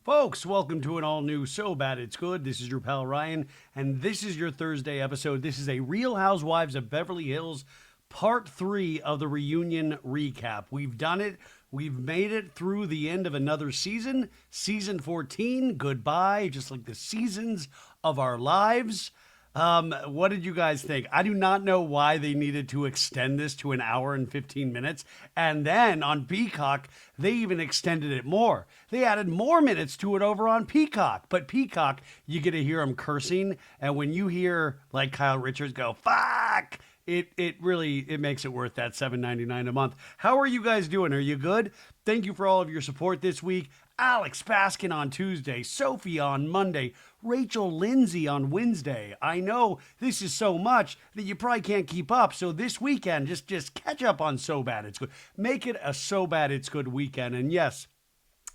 Folks, welcome to an all new So Bad It's Good. This is your pal Ryan, and this is your Thursday episode. This is a Real Housewives of Beverly Hills part 3 of the reunion recap. We've done it. We've made it through the end of another season, season 14. Goodbye, just like the seasons of our lives. What did you guys think? I do not know why they needed to extend this to an hour and 15 minutes. And then on Peacock, they even extended it more. They added more minutes to it over on Peacock. But Peacock, you get to hear them cursing. And when you hear like Kyle Richards go, fuck, it really makes it worth that $7.99 a month. How are you guys doing? Are you good? Thank you for all of your support this week. Alex Baskin on Tuesday, Sophie on Monday, Rachel Lindsay on Wednesday. I know this is so much that you probably can't keep up. So this weekend, just catch up on So Bad It's Good. Make it a So Bad It's Good weekend. And yes,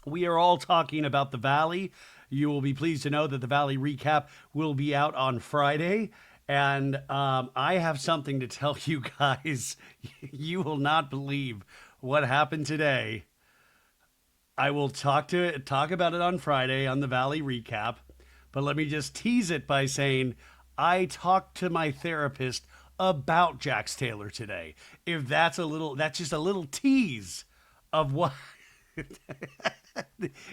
we are all talking about the Valley. You will be pleased to know that the Valley recap will be out on Friday. And I have something to tell you guys. You will not believe what happened today. I will talk about it on Friday on the Valley recap, but let me just tease it by saying I talked to my therapist about Jax Taylor today. If that's just a little tease of what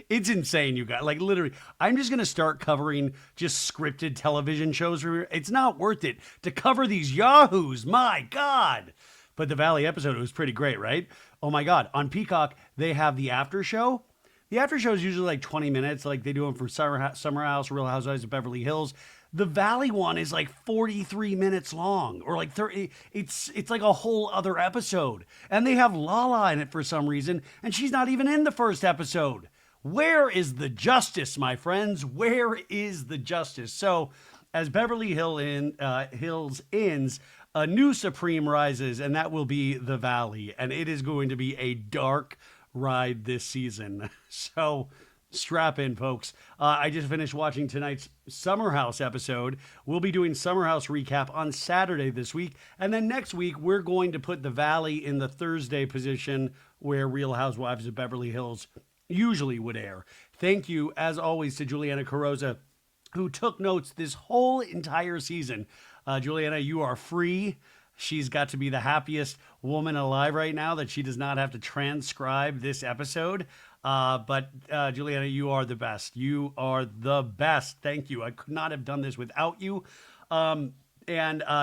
it's insane, you guys. Like literally, I'm just gonna start covering just scripted television shows. It's not worth it to cover these yahoos. My God. But the Valley episode was pretty great, right? Oh my God. On Peacock, they have the after show. The after show is usually like 20 minutes, like they do them for Summer House, Real Housewives of Beverly Hills. The Valley one is like 43 minutes long, or like 30. It's like a whole other episode. And they have Lala in it for some reason, and she's not even in the first episode. Where is the justice, my friends? Where is the justice? So, as Beverly Hills ends, a new Supreme rises, and that will be the Valley. And it is going to be a dark ride this season. So strap in, folks. I just finished watching tonight's Summer House episode. We'll be doing Summer House recap on Saturday this week. And then next week, we're going to put the Valley in the Thursday position where Real Housewives of Beverly Hills usually would air. Thank you, as always, to Juliana Carrozza, who took notes this whole entire season. Juliana, you are free. She's got to be the happiest woman alive right now that she does not have to transcribe this episode. But Juliana, you are the best. You are the best. Thank you. I could not have done this without you. And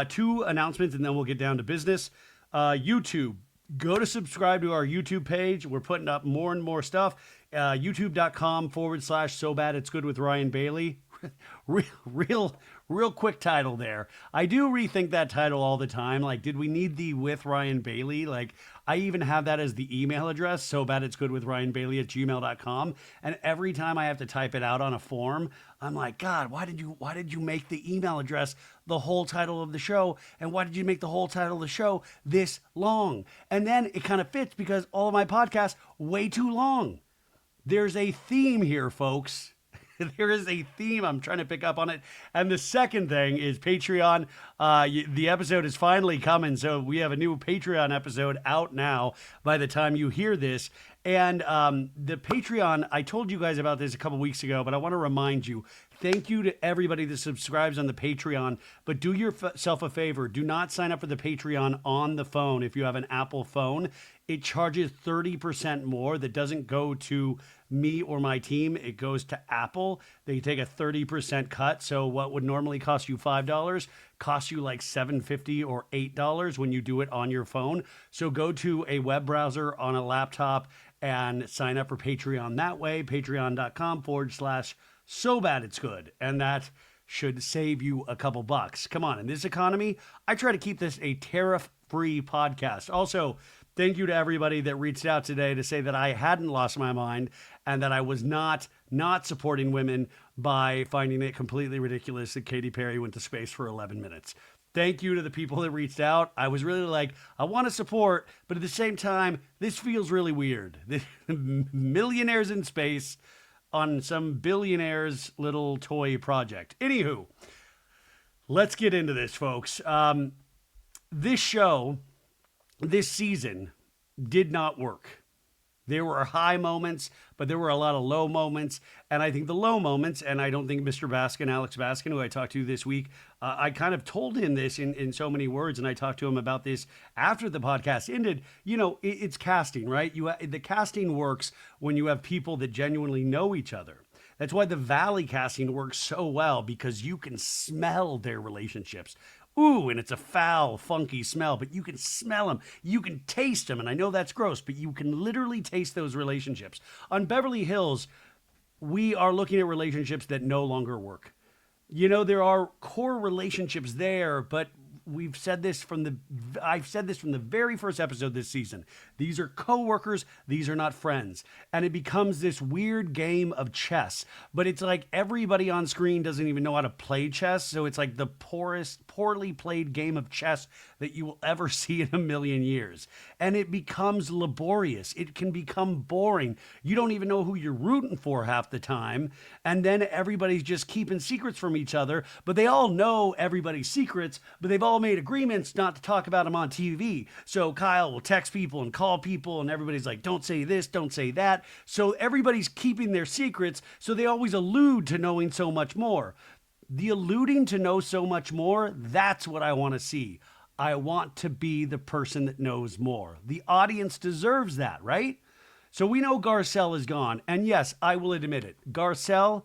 2 announcements, and then we'll get down to business. YouTube. Go to subscribe to our YouTube page. We're putting up more and more stuff. YouTube.com/So Bad It's Good with Ryan Bailey. Real quick title there. I do rethink that title all the time. Like, did we need the with Ryan Bailey? Like, I even have that as the email address, so bad it's good with Ryan Bailey at gmail.com. And every time I have to type it out on a form, I'm like, God, why did you make the email address the whole title of the show? And why did you make the whole title of the show this long? And then it kind of fits because all of my podcasts way too long. There's a theme here, folks. There is a theme. I'm trying to pick up on it. And the second thing is Patreon. The episode is finally coming. So we have a new Patreon episode out now by the time you hear this. And the Patreon, I told you guys about this a couple weeks ago, but I want to remind you, thank you to everybody that subscribes on the Patreon. But do yourself a favor. Do not sign up for the Patreon on the phone if you have an Apple phone. It charges 30% more. That doesn't go to me or my team. It goes to Apple. They take a 30% cut. So what would normally cost you $5 costs you like $7.50 or $8 when you do it on your phone. So go to a web browser on a laptop and sign up for Patreon that way. Patreon.com/So Bad It's Good. And that should save you a couple bucks. Come on. In this economy, I try to keep this a tariff-free podcast. Also, thank you to everybody that reached out today to say that I hadn't lost my mind and that I was not supporting women by finding it completely ridiculous that Katy Perry went to space for 11 minutes. Thank you to the people that reached out. I was really like, I want to support, but at the same time, this feels really weird. Millionaires in space on some billionaire's little toy project. Anywho, let's get into this, folks. This show, this season, did not work. There were high moments, but there were a lot of low moments. And I think the low moments, and I don't think Mr. Baskin, Alex Baskin, who I talked to this week, I kind of told him this in so many words, and I talked to him about this after the podcast ended. You know, it's casting, right? The casting works when you have people that genuinely know each other. That's why the Valley casting works so well, because you can smell their relationships. Ooh, and it's a foul, funky smell, but you can smell them. You can taste them. And I know that's gross, but you can literally taste those relationships. On Beverly Hills, we are looking at relationships that no longer work. You know, there are core relationships there, but I've said this from the very first episode this season. These are coworkers, these are not friends. And it becomes this weird game of chess. But it's like everybody on screen doesn't even know how to play chess, so it's like the poorly played game of chess that you will ever see in a million years. And it becomes laborious. It can become boring. You don't even know who you're rooting for half the time. And then everybody's just keeping secrets from each other, but they all know everybody's secrets, but they've all made agreements not to talk about them on TV. So Kyle will text people and call people, and everybody's like, don't say this, don't say that. So everybody's keeping their secrets, so they always allude to knowing so much more. The alluding to know so much more, that's what I want to see. I want to be the person that knows more. The audience deserves that, right? So we know Garcelle is gone. And yes, I will admit it. Garcelle,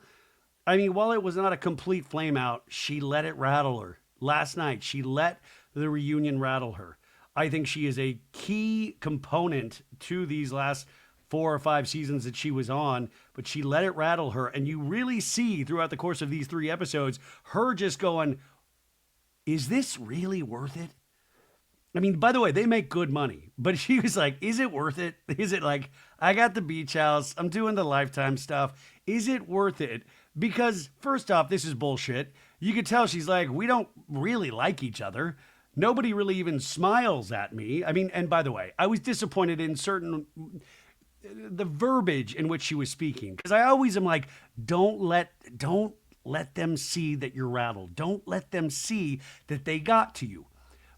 I mean, while it was not a complete flame out, she let it rattle her. Last night, she let the reunion rattle her. I think she is a key component to these last 4 or 5 seasons that she was on, but she let it rattle her. And you really see throughout the course of these 3 episodes, her just going, is this really worth it? I mean, by the way, they make good money, but she was like, is it worth it? Is it like, I got the beach house, I'm doing the Lifetime stuff. Is it worth it? Because first off, this is bullshit. You could tell she's like, we don't really like each other. Nobody really even smiles at me. I mean, and by the way, I was disappointed in the verbiage in which she was speaking, because I always am like, don't let them see that you're rattled. Don't let them see that they got to you.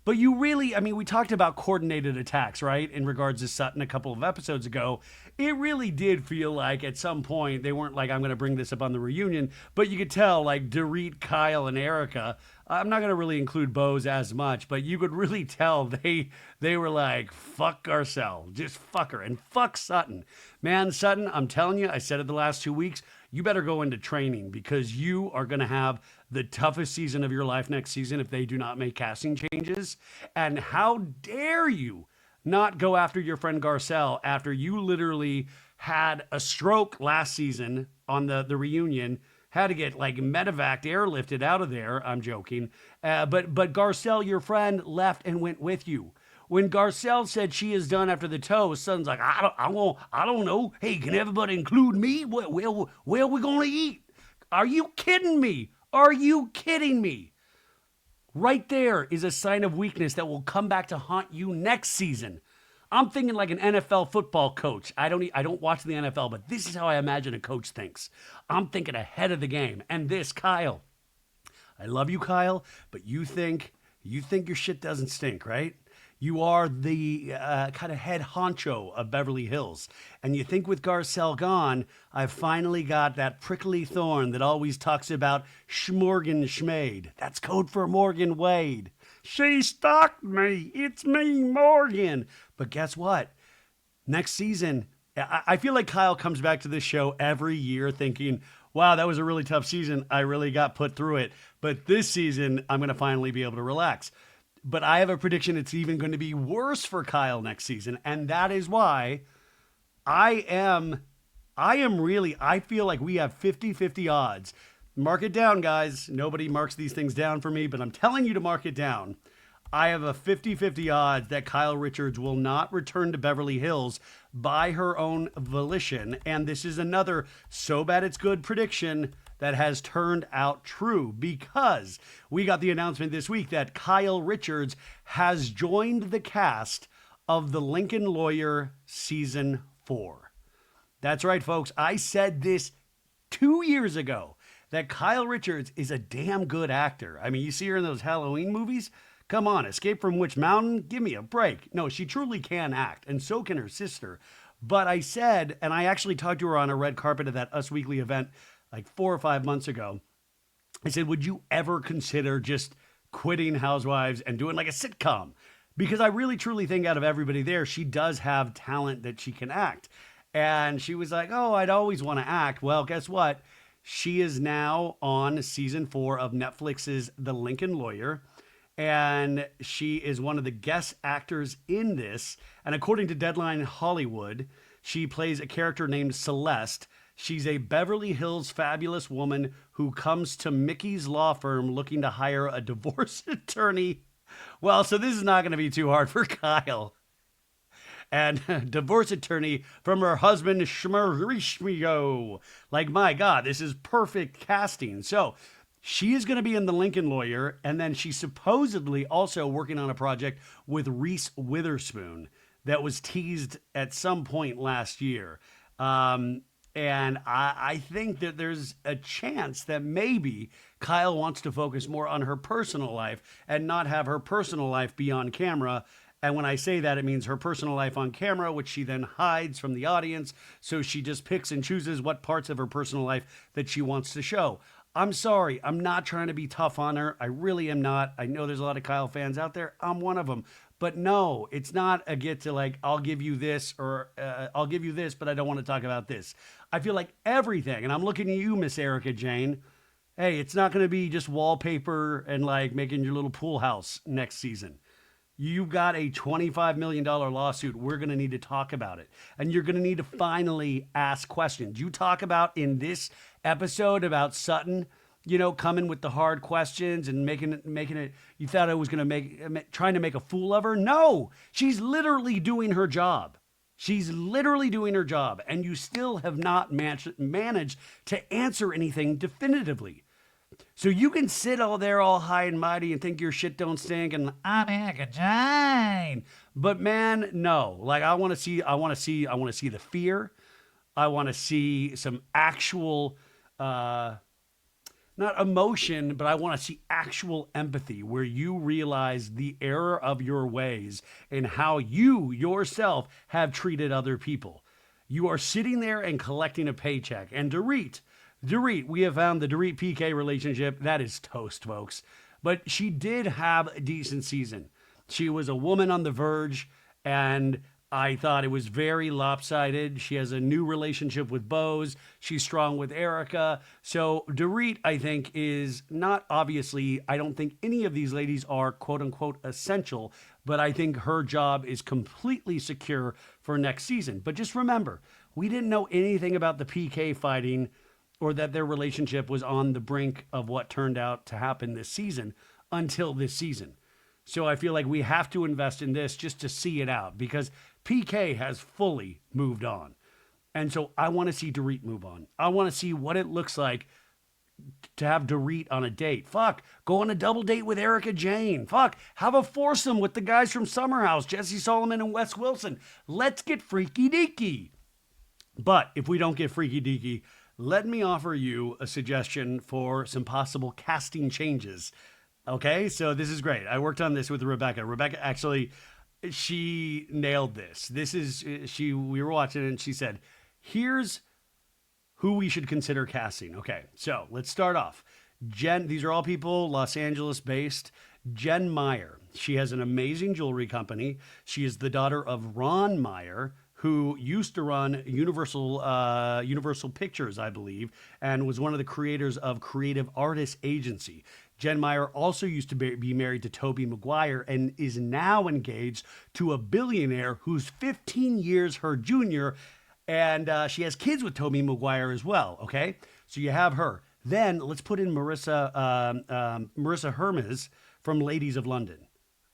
But you really, I mean, we talked about coordinated attacks, right? In regards to Sutton a couple of episodes ago. It really did feel like at some point they weren't like, I'm going to bring this up on the reunion, but you could tell like Dorit, Kyle, and Erika. I'm not going to really include Boz as much, but you could really tell they were like, fuck Garcelle, just fuck her, and fuck Sutton. Man, Sutton, I'm telling you, I said it the last 2 weeks, you better go into training, because you are going to have the toughest season of your life next season if they do not make casting changes. And how dare you not go after your friend Garcelle after you literally had a stroke last season on the reunion, had to get like medevaced, airlifted out of there. I'm joking. But Garcelle, your friend, left and went with you. When Garcelle said she is done after the toast, Sutton's like, I don't know. Hey, can everybody include me? Where are we going to eat? Are you kidding me? Are you kidding me? Right there is a sign of weakness that will come back to haunt you next season. I'm thinking like an NFL football coach. I don't watch the NFL, but this is how I imagine a coach thinks. I'm thinking ahead of the game. And this, Kyle, I love you, Kyle, but you think your shit doesn't stink, right? You are the kind of head honcho of Beverly Hills. And you think with Garcelle gone, I've finally got that prickly thorn that always talks about Schmorgan Schmade. That's code for Morgan Wade. She stalked me. It's me, Morgan. But guess what? Next season, I feel like Kyle comes back to this show every year thinking, wow, that was a really tough season. I really got put through it. But this season, I'm going to finally be able to relax. But I have a prediction it's even going to be worse for Kyle next season. And that is why I feel like we have 50-50 odds. Mark it down, guys. Nobody marks these things down for me, but I'm telling you to mark it down. I have a 50-50 odds that Kyle Richards will not return to Beverly Hills by her own volition. And this is another so bad it's good prediction that has turned out true, because we got the announcement this week that Kyle Richards has joined the cast of The Lincoln Lawyer Season 4. That's right, folks. I said this 2 years ago, that Kyle Richards is a damn good actor. I mean, you see her in those Halloween movies. Come on, Escape from Witch Mountain? Give me a break. No, she truly can act, and so can her sister. But I said, and I actually talked to her on a red carpet at that Us Weekly event like 4 or 5 months ago. I said, would you ever consider just quitting Housewives and doing like a sitcom? Because I really truly think out of everybody there, she does have talent that she can act. And she was like, oh, I'd always want to act. Well, guess what? She is now on season 4 of Netflix's The Lincoln Lawyer. And she is one of the guest actors in this. And according to Deadline Hollywood, she plays a character named Celeste. She's a Beverly Hills fabulous woman who comes to Mickey's law firm looking to hire a divorce attorney. Well, so this is not going to be too hard for Kyle. And divorce attorney from her husband, Mauricio. Like, my God, this is perfect casting. So she is going to be in The Lincoln Lawyer, and then she's supposedly also working on a project with Reese Witherspoon that was teased at some point last year. And I think that there's a chance that maybe Kyle wants to focus more on her personal life and not have her personal life be on camera. And when I say that, it means her personal life on camera, which she then hides from the audience. So she just picks and chooses what parts of her personal life that she wants to show. I'm sorry. I'm not trying to be tough on her. I really am not. I know there's a lot of Kyle fans out there. I'm one of them. But no, it's not a get to like, I'll give you this or I'll give you this, but I don't want to talk about this. I feel like everything, and I'm looking at you, Miss Erika Jayne. Hey, it's not going to be just wallpaper and like making your little pool house next season. You got a $25 million lawsuit. We're going to need to talk about it. And you're going to need to finally ask questions. You talk about in this episode about Sutton, you know, coming with the hard questions and making it, you thought I was going to trying to make a fool of her. No, she's literally doing her job. She's literally doing her job. And you still have not managed to answer anything definitively. So you can sit all there all high and mighty and think your shit don't stink and I'm Erika Jayne. But man, no. Like I want to see the fear. I want to see some actual not emotion, but I want to see actual empathy where you realize the error of your ways and how you yourself have treated other people. You are sitting there and collecting a paycheck. And Dorit, we have found the Dorit PK relationship. That is toast, folks. But she did have a decent season. She was a woman on the verge, and I thought it was very lopsided. She has a new relationship with Boz. She's strong with Erika. So Dorit, I think, is not obviously, I don't think any of these ladies are quote unquote essential, but I think her job is completely secure for next season. But just remember, we didn't know anything about the PK fighting or that their relationship was on the brink of what turned out to happen this season until this season. So I feel like we have to invest in this just to see it out because PK has fully moved on. And so I want to see Dorit move on. I want to see what it looks like to have Dorit on a date. Fuck, go on a double date with Erika Jayne. Fuck, have a foursome with the guys from Summer House, Jesse Solomon and Wes Wilson. Let's get freaky deaky. But if we don't get freaky deaky, let me offer you a suggestion for some possible casting changes. Okay, so this is great. I worked on this with Rebecca. Rebecca actually, she nailed this. We were watching it and she said, here's who we should consider casting. Okay, so let's start off. Jen, these are all people Los Angeles based. Jen Meyer. She has an amazing jewelry company. She is the daughter of Ron Meyer, who used to run Universal Pictures, I believe, and was one of the creators of Creative Artists Agency. Jen Meyer also used to be married to Tobey Maguire and is now engaged to a billionaire who's 15 years her junior, and she has kids with Tobey Maguire as well, okay? So you have her. Then let's put in Marisa Hermes from Ladies of London.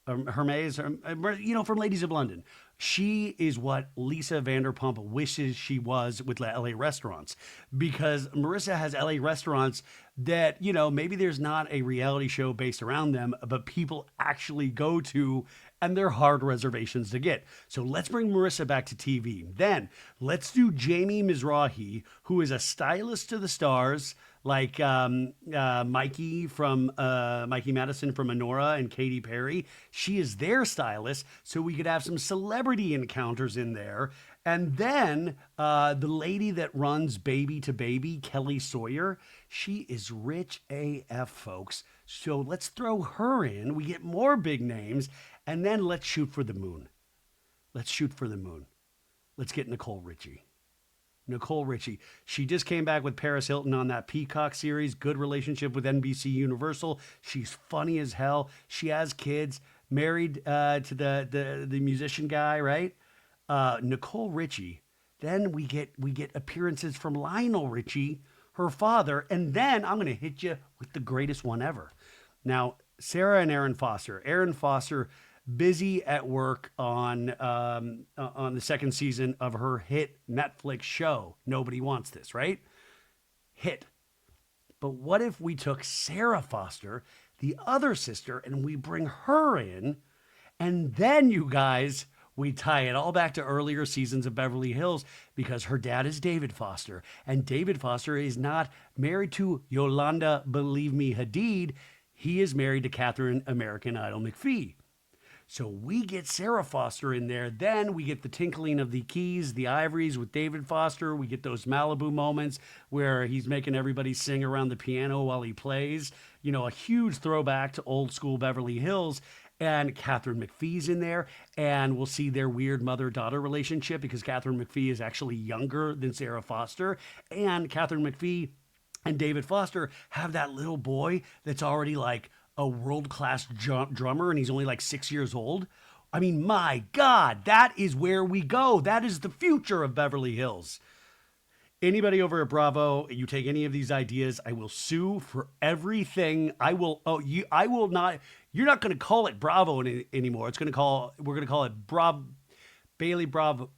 Hermes, from Ladies of London. She is what Lisa Vanderpump wishes she was with LA restaurants, because Marisa has LA restaurants that, maybe there's not a reality show based around them, but people actually go to, and they're hard reservations to get. So let's bring Marisa back to TV. Then let's do Jamie Mizrahi, who is a stylist to the stars, like Mikey Madison from Honora and Katy Perry. She is their stylist, so we could have some celebrity encounters in there. And then the lady that runs Baby to Baby, Kelly Sawyer, she is rich AF, folks. So let's throw her in. We get more big names, and then let's shoot for the moon. Let's shoot for the moon. Let's get Nicole Richie. Nicole Richie. She just came back with Paris Hilton on that Peacock series. Good relationship with NBC Universal. She's funny as hell. She has kids. Married to the musician guy, right? Nicole Richie. Then we get appearances from Lionel Richie, her father, and then I'm going to hit you with the greatest one ever. Now, Sarah and Aaron Foster. Aaron Foster, busy at work on the second season of her hit Netflix show, Nobody Wants This, right? Hit. But what if we took Sarah Foster, the other sister, and we bring her in, and then, you guys, we tie it all back to earlier seasons of Beverly Hills, because her dad is David Foster, and David Foster is not married to Yolanda, believe me, Hadid. He is married to Catherine American Idol McPhee. So we get Sarah Foster in there. Then we get the tinkling of the keys, the ivories with David Foster. We get those Malibu moments where he's making everybody sing around the piano while he plays. You know, a huge throwback to old school Beverly Hills. And Catherine McPhee's in there. And we'll see their weird mother-daughter relationship, because Catherine McPhee is actually younger than Sarah Foster. And Catherine McPhee and David Foster have that little boy that's already like a world-class drummer, and he's only like 6 years old. I mean, my God, that is where we go. That is the future of Beverly Hills. Anybody over at Bravo, you take any of these ideas, I will sue for everything. I will not. You're not going to call it Bravo anymore. We're going to call it Bailey Bravo.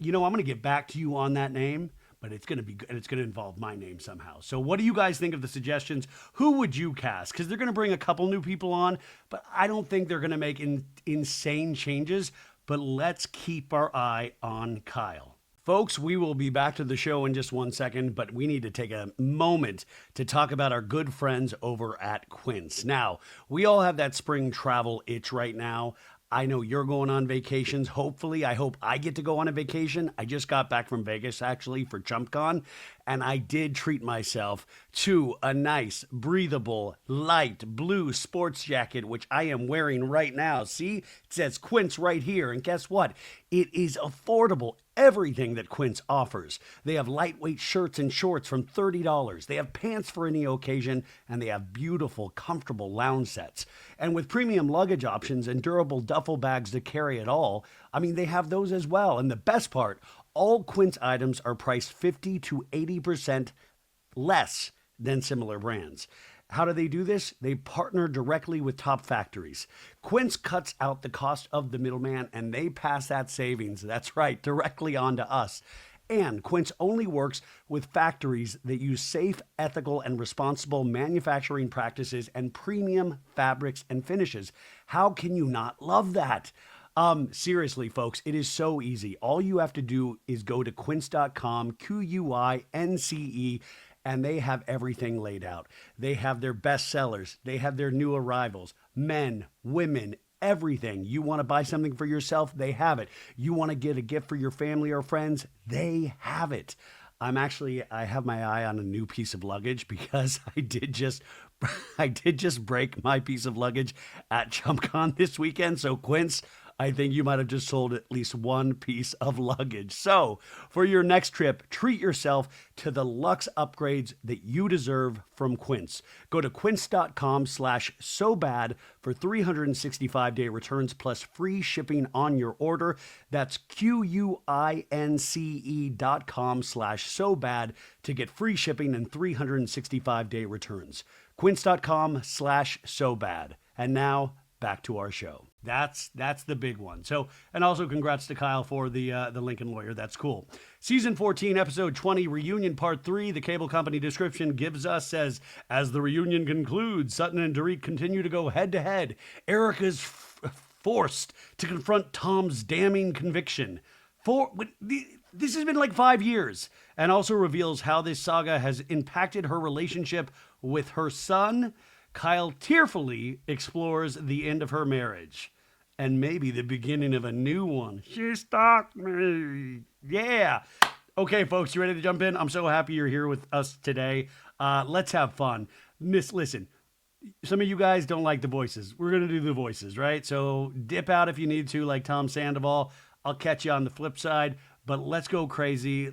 You know, I'm going to get back to you on that name. But it's going to be good, and it's going to involve my name somehow. So what do you guys think of the suggestions? Who would you cast? Because they're going to bring a couple new people on, but I don't think they're going to make insane changes. But let's keep our eye on Kyle. Folks, we will be back to the show in just 1 second, but we need to take a moment to talk about our good friends over at Quince. Now, we all have that spring travel itch right now. I know you're going on vacations. Hopefully, I hope I get to go on a vacation. I just got back from Vegas, actually, for ChumpCon, and I did treat myself to a nice, breathable, light blue sports jacket, which I am wearing right now. See, it says Quince right here, and guess what? It is affordable. Everything that Quince offers. They have lightweight shirts and shorts from $30. They have pants for any occasion, and they have beautiful, comfortable lounge sets. And with premium luggage options and durable duffel bags to carry it all, I mean, they have those as well. And the best part, all Quince items are priced 50 to 80% less than similar brands. How do they do this? They partner directly with top factories. Quince cuts out the cost of the middleman, and they pass that savings, that's right, directly on to us. And Quince only works with factories that use safe, ethical, and responsible manufacturing practices and premium fabrics and finishes. How can you not love that? Seriously, folks, it is so easy. All you have to do is go to quince.com, Quince, and they have everything laid out. They have their best sellers. They have their new arrivals, men, women, everything. You want to buy something for yourself? They have it. You want to get a gift for your family or friends? They have it. I have my eye on a new piece of luggage, because I did just break my piece of luggage at ChumpCon this weekend. So Quince, I think you might have just sold at least one piece of luggage. So for your next trip, treat yourself to the luxe upgrades that you deserve from Quince. Go to quince.com/sobad for 365-day returns plus free shipping on your order. That's QUINCE.com/sobad to get free shipping and 365-day returns. Quince.com/sobad. And now back to our show. That's the big one. So, and also congrats to Kyle for the Lincoln Lawyer. That's cool. Season 14, episode 20, reunion part 3. The cable company description gives us, says, as the reunion concludes, Sutton and Dorit continue to go head to head. Erika's forced to confront Tom's damning conviction. this has been like 5 years, and also reveals how this saga has impacted her relationship with her son. Kyle tearfully explores the end of her marriage and maybe the beginning of a new one. She stalked me. Yeah. Okay, folks, you ready to jump in? I'm so happy you're here with us today. Let's have fun. Listen, some of you guys don't like the voices. We're going to do the voices, right? So dip out if you need to, like Tom Sandoval. I'll catch you on the flip side, but let's go crazy.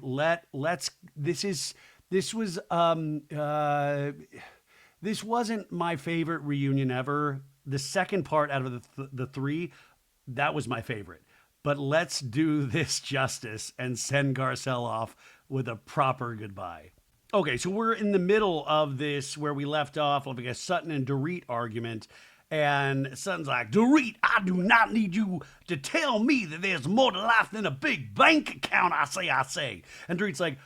This wasn't my favorite reunion ever. The second part out of the three, that was my favorite. But let's do this justice and send Garcelle off with a proper goodbye. Okay, so we're in the middle of this where we left off of a Sutton and Dorit argument. And Sutton's like, Dorit, I do not need you to tell me that there's more to life than a big bank account, I say. And Dorit's like,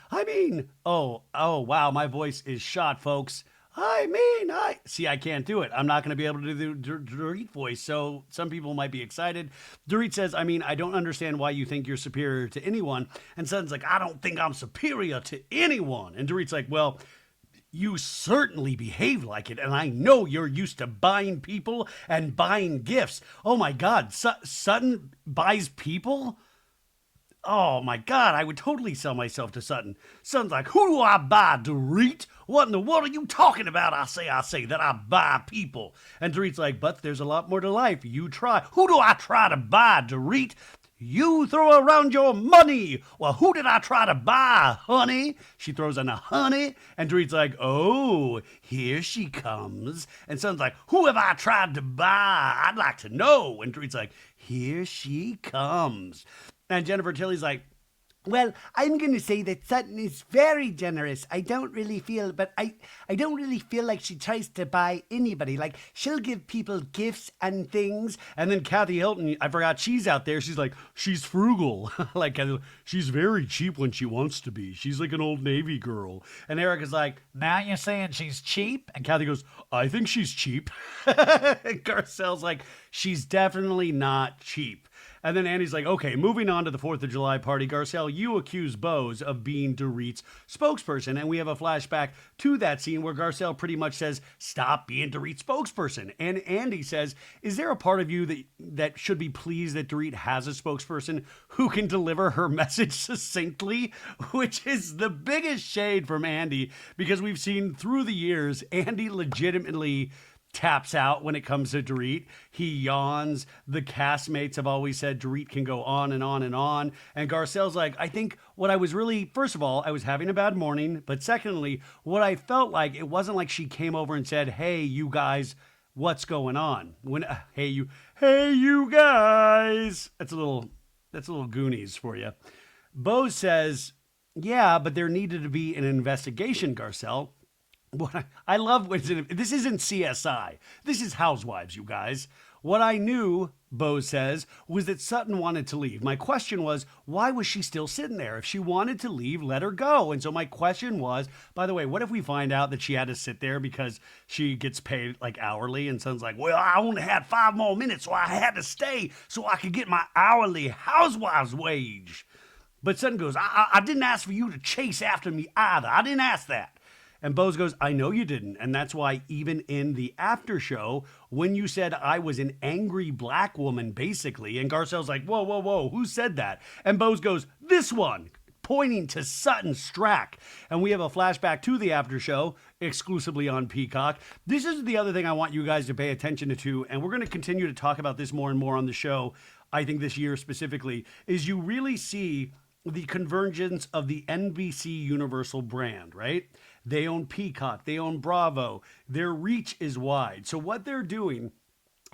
oh, wow, my voice is shot, folks. I can't do it. I'm not going to be able to do the Dorit voice, so some people might be excited. Dorit says, I don't understand why you think you're superior to anyone. And Sutton's like, I don't think I'm superior to anyone. And Dorit's like, well, you certainly behave like it, and I know you're used to buying people and buying gifts. Oh my God, Sutton buys people? Oh my God, I would totally sell myself to Sutton. Sutton's like, who do I buy, Dorit? What in the world are you talking about? I say that I buy people. And Dorit's like, but there's a lot more to life. You try. Who do I try to buy, Dorit? You throw around your money. Well, who did I try to buy, honey? She throws in a honey. And Dorit's like, oh, here she comes. And Sutton's like, who have I tried to buy? I'd like to know. And Dorit's like, here she comes. And Jennifer Tilly's like, well, I'm going to say that Sutton is very generous. I don't really feel like she tries to buy anybody. Like, she'll give people gifts and things. And then Kathy Hilton, I forgot she's out there. She's like, she's frugal. Like, she's very cheap when she wants to be. She's like an old Navy girl. And Erika's like, now you're saying she's cheap? And Kathy goes, I think she's cheap. And Garcelle's like, she's definitely not cheap. And then Andy's like, okay, moving on to the 4th of July party. Garcelle, you accuse Bose of being Dorit's spokesperson. And we have a flashback to that scene where Garcelle pretty much says, stop being Dorit's spokesperson. And Andy says, is there a part of you that should be pleased that Dorit has a spokesperson who can deliver her message succinctly? Which is the biggest shade from Andy, because we've seen through the years, Andy legitimately taps out when it comes to Dorit. He yawns. The castmates have always said Dorit can go on and on and on. And Garcelle's like, I think what I was really, first of all, I was having a bad morning. But secondly, what I felt like, it wasn't like she came over and said, hey, you guys, what's going on? Hey, you guys. That's a little Goonies for you. Bose says, yeah, but there needed to be an investigation, Garcelle. What I love, this isn't CSI. This is Housewives, you guys. What I knew, Bose says, was that Sutton wanted to leave. My question was, why was she still sitting there? If she wanted to leave, let her go. And so my question was, by the way, what if we find out that she had to sit there because she gets paid like hourly? And Sutton's like, well, I only had 5 more minutes, so I had to stay so I could get my hourly housewives wage. But Sutton goes, I didn't ask for you to chase after me either. I didn't ask that. And Bose goes, I know you didn't. And that's why even in the after show, when you said I was an angry black woman, basically, and Garcelle's like, whoa, who said that? And Bose goes, this one, pointing to Sutton Stracke. And we have a flashback to the after show, exclusively on Peacock. This is the other thing I want you guys to pay attention to, and we're going to continue to talk about this more and more on the show, I think this year specifically, is you really see the convergence of the NBC Universal brand, right? They own Peacock, they own Bravo, their reach is wide. So what they're doing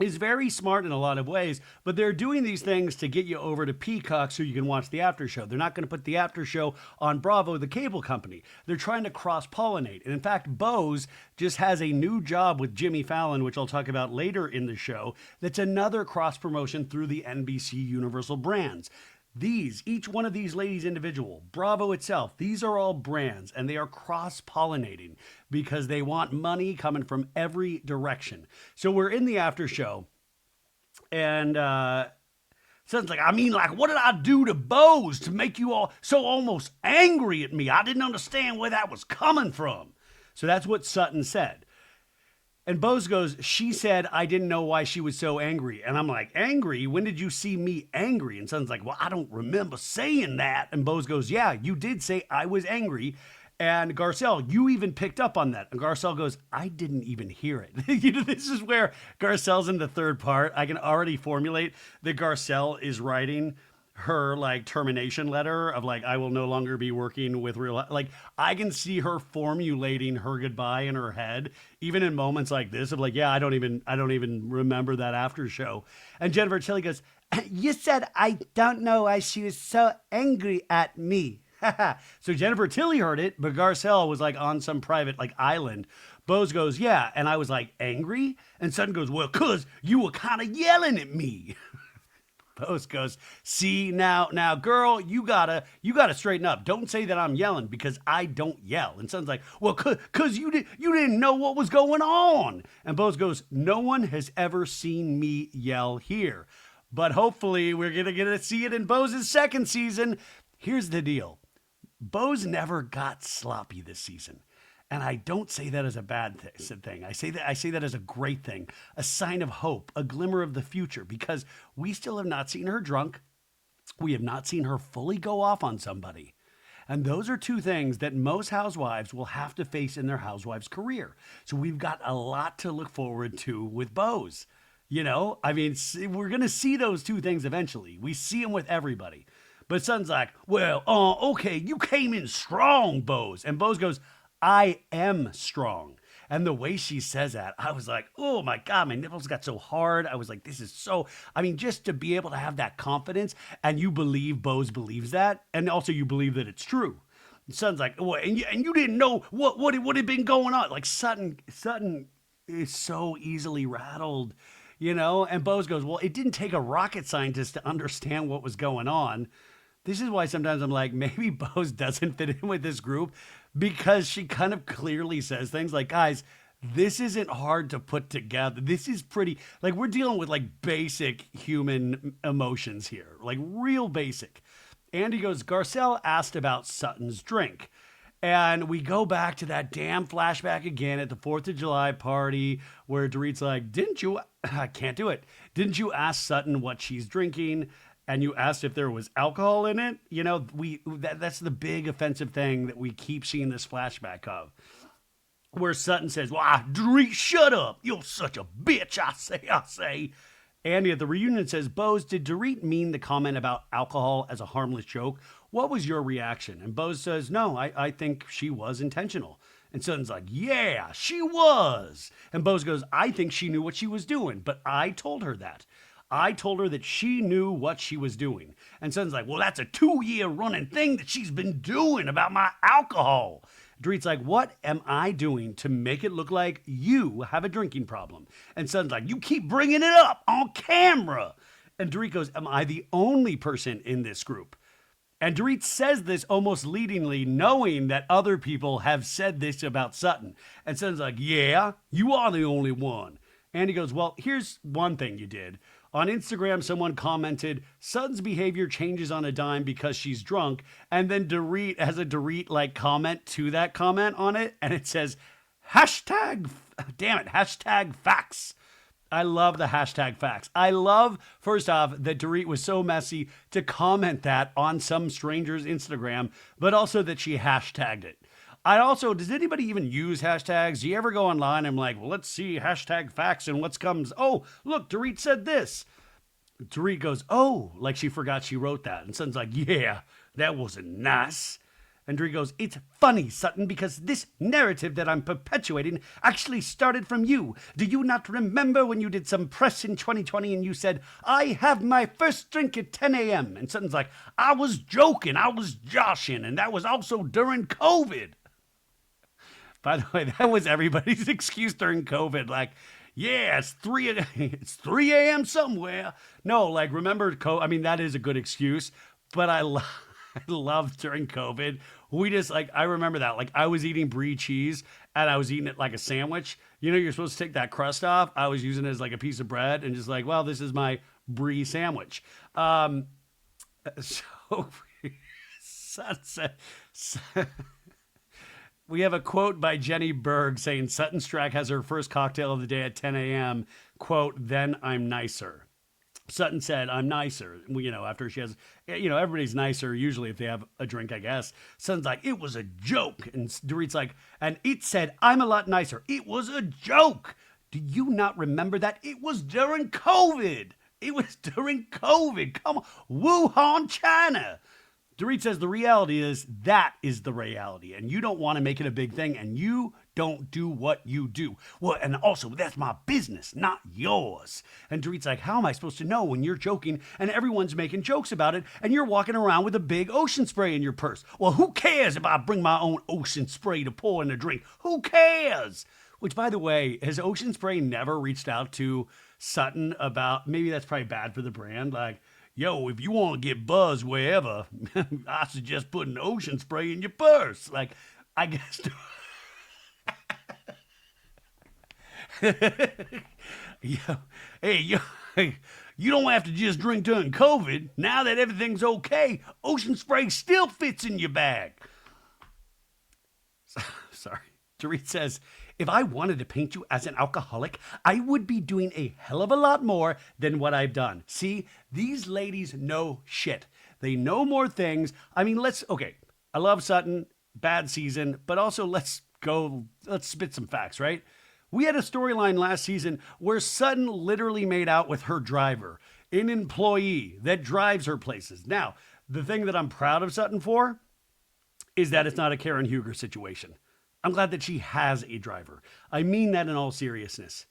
is very smart in a lot of ways, but they're doing these things to get you over to Peacock so you can watch the after show. They're not going to put the after show on Bravo, the cable company. They're trying to cross-pollinate. And in fact, Bose just has a new job with Jimmy Fallon, which I'll talk about later in the show, that's another cross-promotion through the NBC Universal brands. Each one of these ladies individual, Bravo itself, these are all brands, and they are cross-pollinating because they want money coming from every direction. So we're in the after show, and Sutton's like, I mean, like, what did I do to Bose to make you all so almost angry at me? I didn't understand where that was coming from. So that's what Sutton said. And Bose goes, she said, I didn't know why she was so angry. And I'm like, angry? When did you see me angry? And Sutton's like, well, I don't remember saying that. And Bose goes, yeah, you did say I was angry. And Garcelle, you even picked up on that. And Garcelle goes, I didn't even hear it. This is where Garcelle's in the third part. I can already formulate that Garcelle is writing her like termination letter of like, I will no longer be working with real, like I can see her formulating her goodbye in her head, even in moments like this of like, yeah, I don't even remember that after show. And Jennifer Tilly goes, you said, I don't know why she was so angry at me. So Jennifer Tilly heard it, but Garcelle was like on some private like island. Bose goes, yeah. And I was like, angry? And Sutton goes, well, cause you were kind of yelling at me. Bose goes, see now, girl, you gotta straighten up. Don't say that I'm yelling because I don't yell. And Sutton's like, well, cause you didn't know what was going on. And Bose goes, no one has ever seen me yell here, but hopefully we're gonna get to see it in Bose's second season. Here's the deal. Bose never got sloppy this season. And I don't say that as a bad thing. I say that as a great thing, a sign of hope, a glimmer of the future, because we still have not seen her drunk. We have not seen her fully go off on somebody. And those are two things that most housewives will have to face in their housewives career. So we've got a lot to look forward to with Bose. You know, I mean, we're going to see those two things eventually. We see them with everybody. But Sutton's like, well, okay, you came in strong, Bose. And Bose goes, I am strong. And the way she says that, I was like, oh my God, my nipples got so hard. I was like, this is so, I mean, just to be able to have that confidence and you believe Bose believes that. And also you believe that it's true. And Sutton's like, well, and you didn't know what had been going on. Like Sutton is so easily rattled, you know? And Bose goes, well, it didn't take a rocket scientist to understand what was going on. This is why sometimes I'm like, maybe Bose doesn't fit in with this group because she kind of clearly says things like, guys, this isn't hard to put together. This is pretty, like we're dealing with like basic human emotions here, like real basic. Andy goes, Garcelle asked about Sutton's drink. And we go back to that damn flashback again at the 4th of July party where Dorit's like, I can't do it. Didn't you ask Sutton what she's drinking? And you asked if there was alcohol in it? You know, that's the big offensive thing that we keep seeing this flashback of. Where Sutton says, well, Dorit, shut up. You're such a bitch, I say. Andy at the reunion says, Bose, did Dorit mean the comment about alcohol as a harmless joke? What was your reaction? And Bose says, no, I think she was intentional. And Sutton's like, yeah, she was. And Bose goes, I think she knew what she was doing, but I told her that. I told her that she knew what she was doing. And Sutton's like, well, that's a 2-year running thing that she's been doing about my alcohol. Dorit's like, what am I doing to make it look like you have a drinking problem? And Sutton's like, you keep bringing it up on camera. And Dorit goes, am I the only person in this group? And Dorit says this almost leadingly, knowing that other people have said this about Sutton. And Sutton's like, yeah, you are the only one. And he goes, well, here's one thing you did. On Instagram, someone commented, Sutton's behavior changes on a dime because she's drunk. And then Dorit has a Dorit-like comment to that comment on it. And it says, hashtag facts. I love the hashtag facts. I love, first off, that Dorit was so messy to comment that on some stranger's Instagram, but also that she hashtagged it. Does anybody even use hashtags? Do you ever go online and I'm like, well, let's see hashtag facts and what comes. Oh, look, Dorit said this. Dorit goes, oh, like she forgot she wrote that. And Sutton's like, yeah, that wasn't nice. And Dorit goes, it's funny, Sutton, because this narrative that I'm perpetuating actually started from you. Do you not remember when you did some press in 2020 and you said, I have my first drink at 10 a.m.? And Sutton's like, I was joking, I was joshing, and that was also during COVID. By the way, that was everybody's excuse during COVID. Like, yeah, it's 3 a.m. somewhere. No, like, remember, I mean, that is a good excuse. But I love during COVID. We just, like, I remember that. Like, I was eating brie cheese, and I was eating it like a sandwich. You know, you're supposed to take that crust off. I was using it as, like, a piece of bread, and just like, well, this is my brie sandwich. So Sunset. We have a quote by Jenny Berg saying Sutton Stracke has her first cocktail of the day at 10 a.m. Quote, then I'm nicer. Sutton said, I'm nicer. After she has, everybody's nicer usually if they have a drink, I guess. Sutton's like, it was a joke. And Dorit's like, and it said, I'm a lot nicer. It was a joke. Do you not remember that? It was during COVID. It was during COVID. Come on. Wuhan, China. Dorit says the reality is that is the reality, and you don't want to make it a big thing, and you don't do what you do. Well, and also, that's my business, not yours. And Dorit's like, how am I supposed to know when you're joking and everyone's making jokes about it, and you're walking around with a big ocean spray in your purse? Well, who cares if I bring my own ocean spray to pour in a drink? Who cares? Which, by the way, has Ocean Spray never reached out to Sutton about, maybe that's probably bad for the brand, like, yo, if you want to get buzzed wherever, I suggest putting Ocean Spray in your purse. Like, I guess. Hey, you don't have to just drink during COVID. Now that everything's okay, Ocean Spray still fits in your bag. Sorry. Dorit says, if I wanted to paint you as an alcoholic, I would be doing a hell of a lot more than what I've done. See, these ladies know shit. They know more things. I mean, okay, I love Sutton, bad season, but also let's spit some facts, right? We had a storyline last season where Sutton literally made out with her driver, an employee that drives her places. Now, the thing that I'm proud of Sutton for is that it's not a Karen Huger situation. I'm glad that she has a driver. I mean that in all seriousness.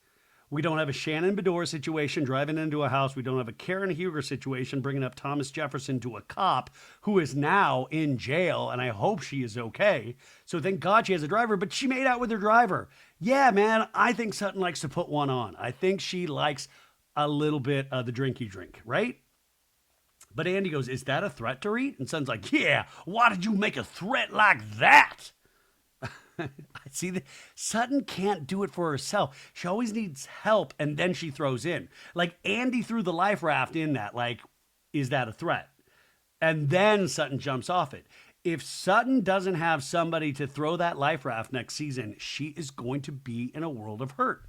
We don't have a Shannon Bedore situation driving into a house. We don't have a Karen Huger situation bringing up Thomas Jefferson to a cop who is now in jail, and I hope she is okay. So thank God she has a driver, but she made out with her driver. Yeah, man, I think Sutton likes to put one on. I think she likes a little bit of the drinky drink, right? But Andy goes, is that a threat, Dorit? And Sutton's like, yeah, why did you make a threat like that? See, Sutton can't do it for herself. She always needs help, and then she throws in. Like, Andy threw the life raft in that. Like, is that a threat? And then Sutton jumps off it. If Sutton doesn't have somebody to throw that life raft next season, she is going to be in a world of hurt.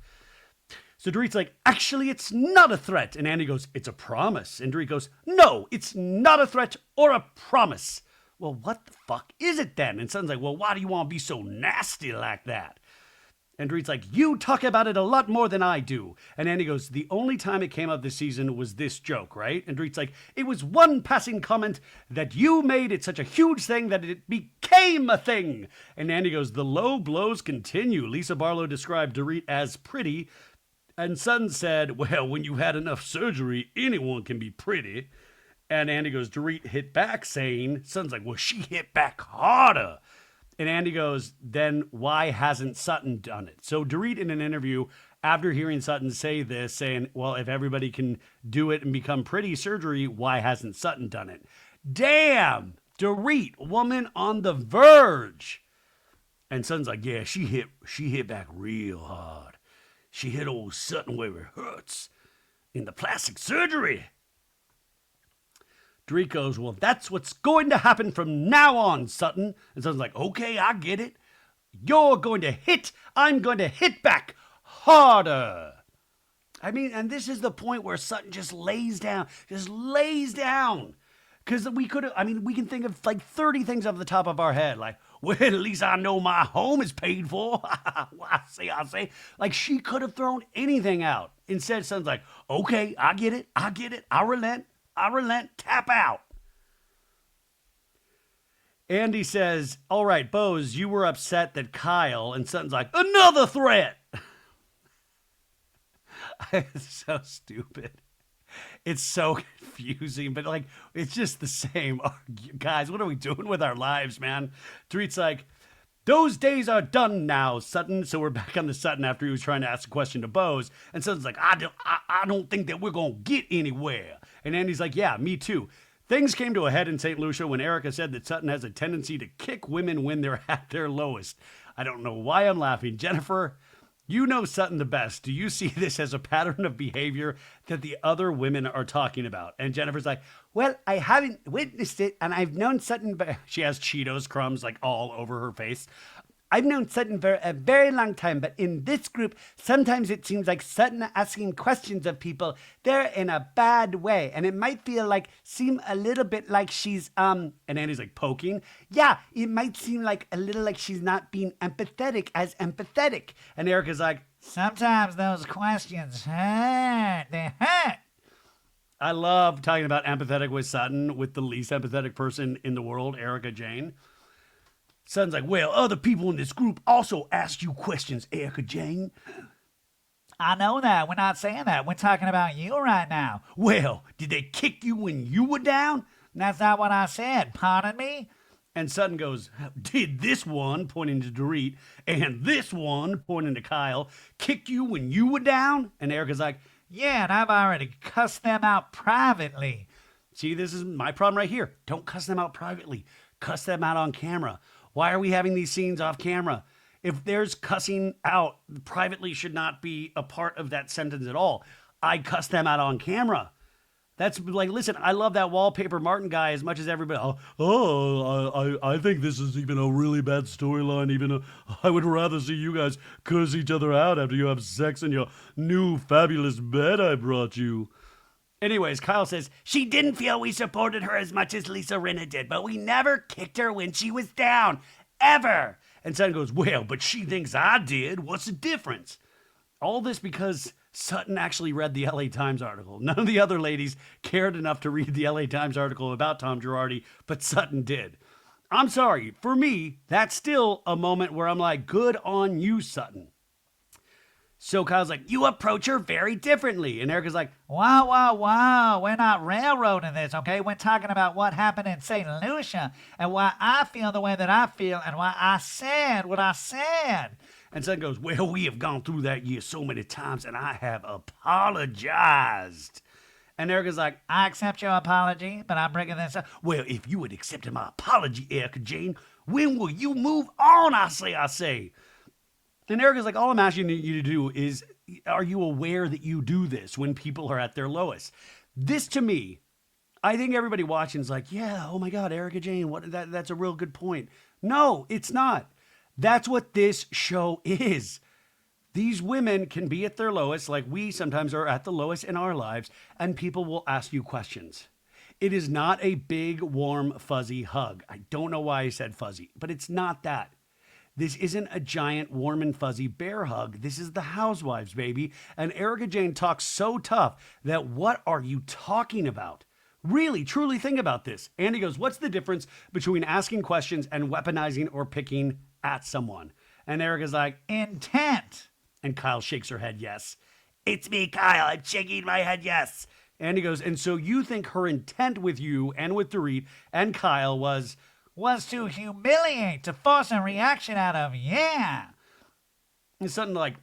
So Dorit's like, actually, it's not a threat. And Andy goes, it's a promise. And Dorit goes, no, it's not a threat or a promise. Well, what the fuck is it then? And Sutton's like, well, why do you want to be so nasty like that? And Dorit's like, you talk about it a lot more than I do. And Andy goes, the only time it came up this season was this joke, right? And Dorit's like, it was one passing comment that you made it such a huge thing that it became a thing. And Andy goes, the low blows continue. Lisa Barlow described Dorit as pretty. And Sutton said, well, when you had enough surgery, anyone can be pretty. And Andy goes, Dorit hit back saying, Sutton's like, well, she hit back harder. And Andy goes, then why hasn't Sutton done it? So Dorit in an interview after hearing Sutton say this, saying, well, if everybody can do it and become pretty surgery, why hasn't Sutton done it? Damn, Dorit, woman on the verge. And Sutton's like, yeah, she hit back real hard. She hit old Sutton where it hurts in the plastic surgery. Dorit goes, well, that's what's going to happen from now on, Sutton. And Sutton's like, okay, I get it. You're going to hit. I'm going to hit back harder. I mean, and this is the point where Sutton just lays down. Because we can think of like 30 things off the top of our head. Like, well, at least I know my home is paid for. I say. Like, she could have thrown anything out. Instead, Sutton's like, okay, I get it. I relent, tap out. Andy says, all right, Boz, you were upset that Kyle, and Sutton's like, another threat. It's so stupid. It's so confusing, but like, it's just the same. Oh, guys, what are we doing with our lives, man? Dorit's like, those days are done now, Sutton. So we're back on the Sutton after he was trying to ask a question to Boz. And Sutton's like, I don't think that we're going to get anywhere. And Andy's like, yeah, me too. Things came to a head in St. Lucia when Erika said that Sutton has a tendency to kick women when they're at their lowest. I don't know why I'm laughing. Jennifer, You know Sutton the best. Do you see this as a pattern of behavior that the other women are talking about? And Jennifer's like, well, I haven't witnessed it, and I've known Sutton, but she has Cheetos crumbs like all over her face. I've known Sutton for a very long time, but in this group, sometimes it seems like Sutton asking questions of people, they're in a bad way. And it might seem a little bit like she's, and Andy's like poking. Yeah, it might seem like a little like she's not being empathetic as empathetic. And Erika's like, sometimes those questions hurt. They hurt. I love talking about empathetic with Sutton, with the least empathetic person in the world, Erika Jayne. Sutton's like, well, other people in this group also asked you questions, Erika Jayne. I know that. We're not saying that. We're talking about you right now. Well, did they kick you when you were down? That's not what I said. Pardon me? And Sutton goes, did this one, pointing to Dorit, and this one, pointing to Kyle, kick you when you were down? And Erika's like, yeah, and I've already cussed them out privately. See, this is my problem right here. Don't cuss them out privately. Cuss them out on camera. Why are we having these scenes off camera? If there's cussing out, privately should not be a part of that sentence at all. I cuss them out on camera. That's like, listen, I love that Wallpaper Martin guy as much as everybody. I think this is even a really bad storyline. Even I would rather see you guys curse each other out after you have sex in your new fabulous bed I brought you. Anyways, Kyle says, she didn't feel we supported her as much as Lisa Rinna did, but we never kicked her when she was down. Ever. And Sutton goes, well, but she thinks I did. What's the difference? All this because Sutton actually read the LA Times article. None of the other ladies cared enough to read the LA Times article about Tom Girardi, but Sutton did. I'm sorry. For me, that's still a moment where I'm like, good on you, Sutton. So Kyle's like, you approach her very differently. And Erika's like, wow. We're not railroading this, okay? We're talking about what happened in St. Lucia and why I feel the way that I feel and why I said what I said. And Sutton goes, well, we have gone through that year so many times and I have apologized. And Erika's like, I accept your apology, but I'm bringing this up. Well, if you had accepted my apology, Erika Jayne, when will you move on, I say. And Erika's like, all I'm asking you to do is, are you aware that you do this when people are at their lowest? This, to me, I think everybody watching is like, yeah, oh my God, Erika Jayne, that's a real good point. No, it's not. That's what this show is. These women can be at their lowest, like we sometimes are at the lowest in our lives, and people will ask you questions. It is not a big, warm, fuzzy hug. I don't know why I said fuzzy, but it's not that. This isn't a giant, warm and fuzzy bear hug. This is the Housewives, baby. And Erika Jayne talks so tough that what are you talking about? Really, truly think about this. Andy goes, what's the difference between asking questions and weaponizing or picking at someone? And Erika's like, intent. And Kyle shakes her head, yes. It's me, Kyle. I'm shaking my head, yes. Andy goes, and so you think her intent with you and with Dorit and Kyle was to humiliate, to force a reaction out of, yeah. And Sutton like,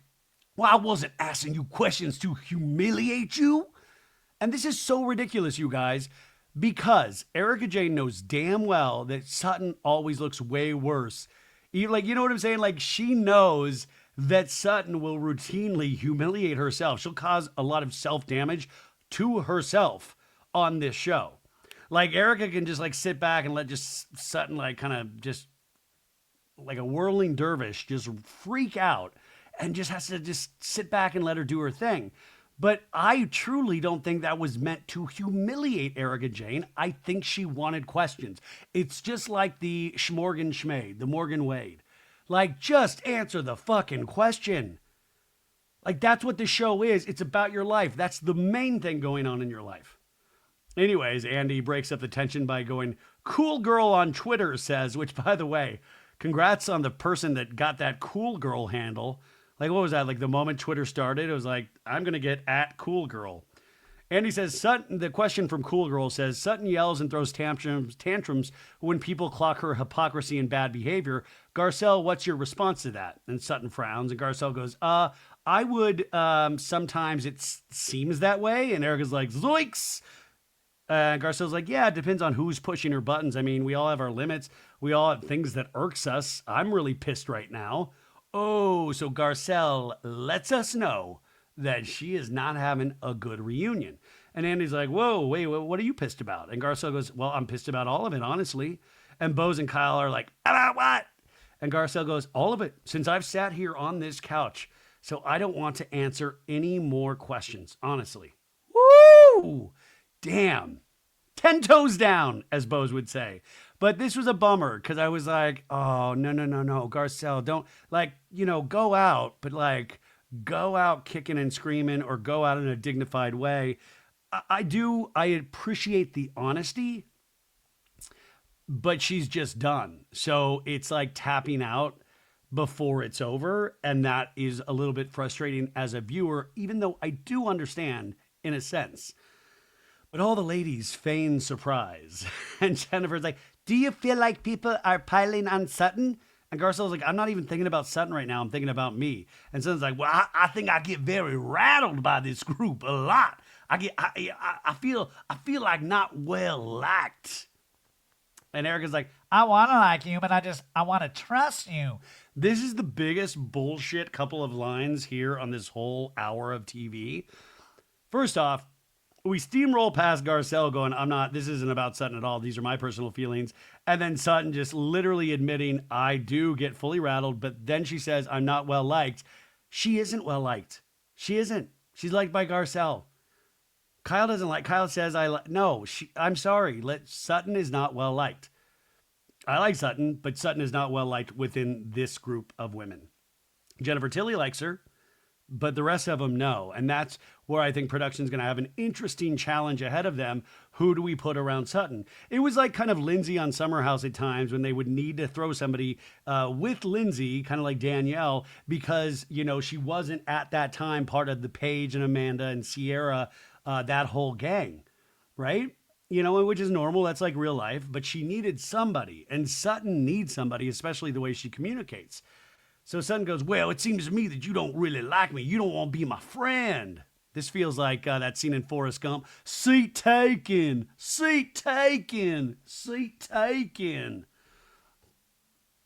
well, I wasn't asking you questions to humiliate you. And this is so ridiculous, you guys, because Erika Jayne knows damn well that Sutton always looks way worse. You know what I'm saying? Like, she knows that Sutton will routinely humiliate herself. She'll cause a lot of self-damage to herself on this show. Like, Erika can just sit back and let just Sutton kind of just like a whirling dervish just freak out and just has to just sit back and let her do her thing. But I truly don't think that was meant to humiliate Erika Jayne. I think she wanted questions. It's just like the Schmorgan Schmade, the Morgan Wade. Like, just answer the fucking question. Like, that's what the show is. It's about your life. That's the main thing going on in your life. Anyways, Andy breaks up the tension by going, cool girl on Twitter says, which, by the way, congrats on the person that got that cool girl handle. Like, what was that? Like, the moment Twitter started, it was like, I'm going to get at cool girl. Andy says, Sutton, the question from Cool Girl says, Sutton yells and throws tantrums when people clock her hypocrisy and bad behavior. Garcelle, what's your response to that? And Sutton frowns, and Garcelle goes, I would, sometimes it seems that way. And Erika's like, zoinks! Garcelle's like, yeah, it depends on who's pushing her buttons. I mean, we all have our limits. We all have things that irks us. I'm really pissed right now. Oh, so Garcelle lets us know that she is not having a good reunion. And Andy's like, whoa, wait, what are you pissed about? And Garcelle goes, well, I'm pissed about all of it, honestly. And Bose and Kyle are like, about what? And Garcelle goes, all of it, since I've sat here on this couch. So I don't want to answer any more questions, honestly. Woo! Damn. 10 toes down, as Bose would say. But this was a bummer because I was like, oh, no. Garcelle, don't, like, go out, but like, go out kicking and screaming or go out in a dignified way. I appreciate the honesty, but she's just done. So it's like tapping out before it's over. And that is a little bit frustrating as a viewer, even though I do understand in a sense. But all the ladies feign surprise. And Jennifer's like, do you feel like people are piling on Sutton? And Garcelle's like, I'm not even thinking about Sutton right now. I'm thinking about me. And Sutton's like, well, I think I get very rattled by this group a lot. I feel like not well liked. And Erika's like, I want to like you, but I want to trust you. This is the biggest bullshit couple of lines here on this whole hour of TV. First off, we steamroll past Garcelle going, this isn't about Sutton at all. These are my personal feelings. And then Sutton just literally admitting, I do get fully rattled. But then she says, I'm not well liked. She isn't well liked. She isn't. She's liked by Garcelle. Kyle doesn't like, Kyle says, I'm sorry. Sutton is not well liked. I like Sutton, but Sutton is not well liked within this group of women. Jennifer Tilly likes her, but the rest of them, no. And that's where I think production's going to have an interesting challenge ahead of them. Who do we put around Sutton? It was like kind of Lindsay on Summer House at times when they would need to throw somebody with Lindsay, kind of like Danielle, because, she wasn't at that time part of the Paige and Amanda and Sierra, that whole gang, right? Which is normal. That's like real life. But she needed somebody, and Sutton needs somebody, especially the way she communicates. So Sutton goes, well, it seems to me that you don't really like me. You don't want to be my friend. This feels like that scene in Forrest Gump. Seat taken, seat taken, seat taken.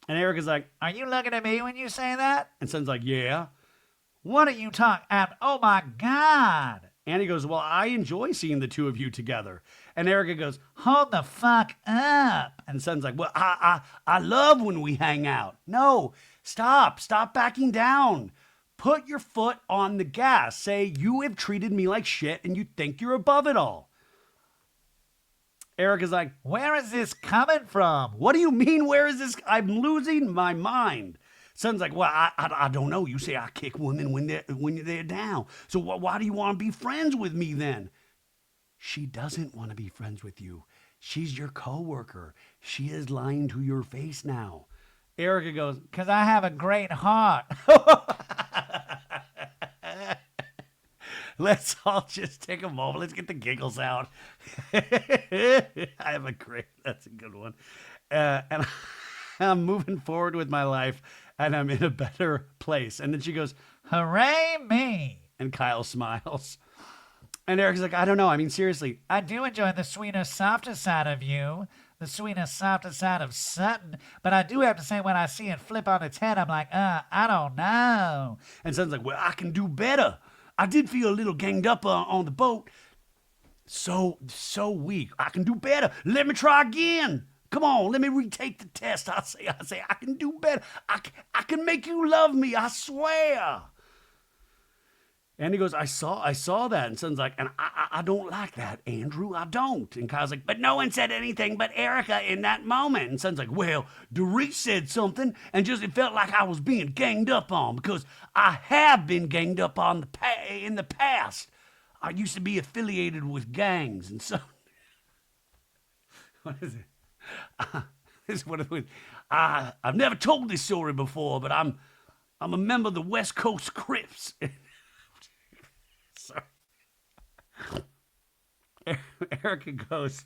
And Erika's like, are you looking at me when you say that? And Sutton's like, yeah. What are you talking about? Oh, my God. And he goes, well, I enjoy seeing the two of you together. And Erika goes, hold the fuck up. And Sutton's like, well, I love when we hang out. No, stop backing down. Put your foot on the gas. Say, you have treated me like shit and you think you're above it all. Erika's like, where is this coming from? What do you mean, where is this? I'm losing my mind. Sutton's like, well, I don't know. You say I kick women when they're down. So why do you want to be friends with me then? She doesn't want to be friends with you. She's your coworker. She is lying to your face now. Erika goes, because I have a great heart. Let's all just take a moment. Let's get the giggles out. That's a good one. And I'm moving forward with my life and I'm in a better place. And then she goes, hooray me. And Kyle smiles. And Erika's like, I don't know. I mean, seriously. I do enjoy the sweeter, softer side of you. The sweeter, softer side of Sutton. But I do have to say, when I see it flip on its head, I'm like, I don't know. And Sutton's like, well, I can do better. I did feel a little ganged up on the boat. So weak. I can do better. Let me try again. Come on, let me retake the test. I say, I can do better. I can make you love me. I swear. And he goes, I saw that. And Sutton's like, and I don't like that, Andrew. I don't. And Kyle's like, but no one said anything but Erika in that moment. And Sutton's like, well, Dorit said something, and just it felt like I was being ganged up on because I have been ganged up on in the past. I used to be affiliated with gangs, and so what is it? This is what it was. I've never told this story before, but I'm a member of the West Coast Crips. Sorry. Erika goes,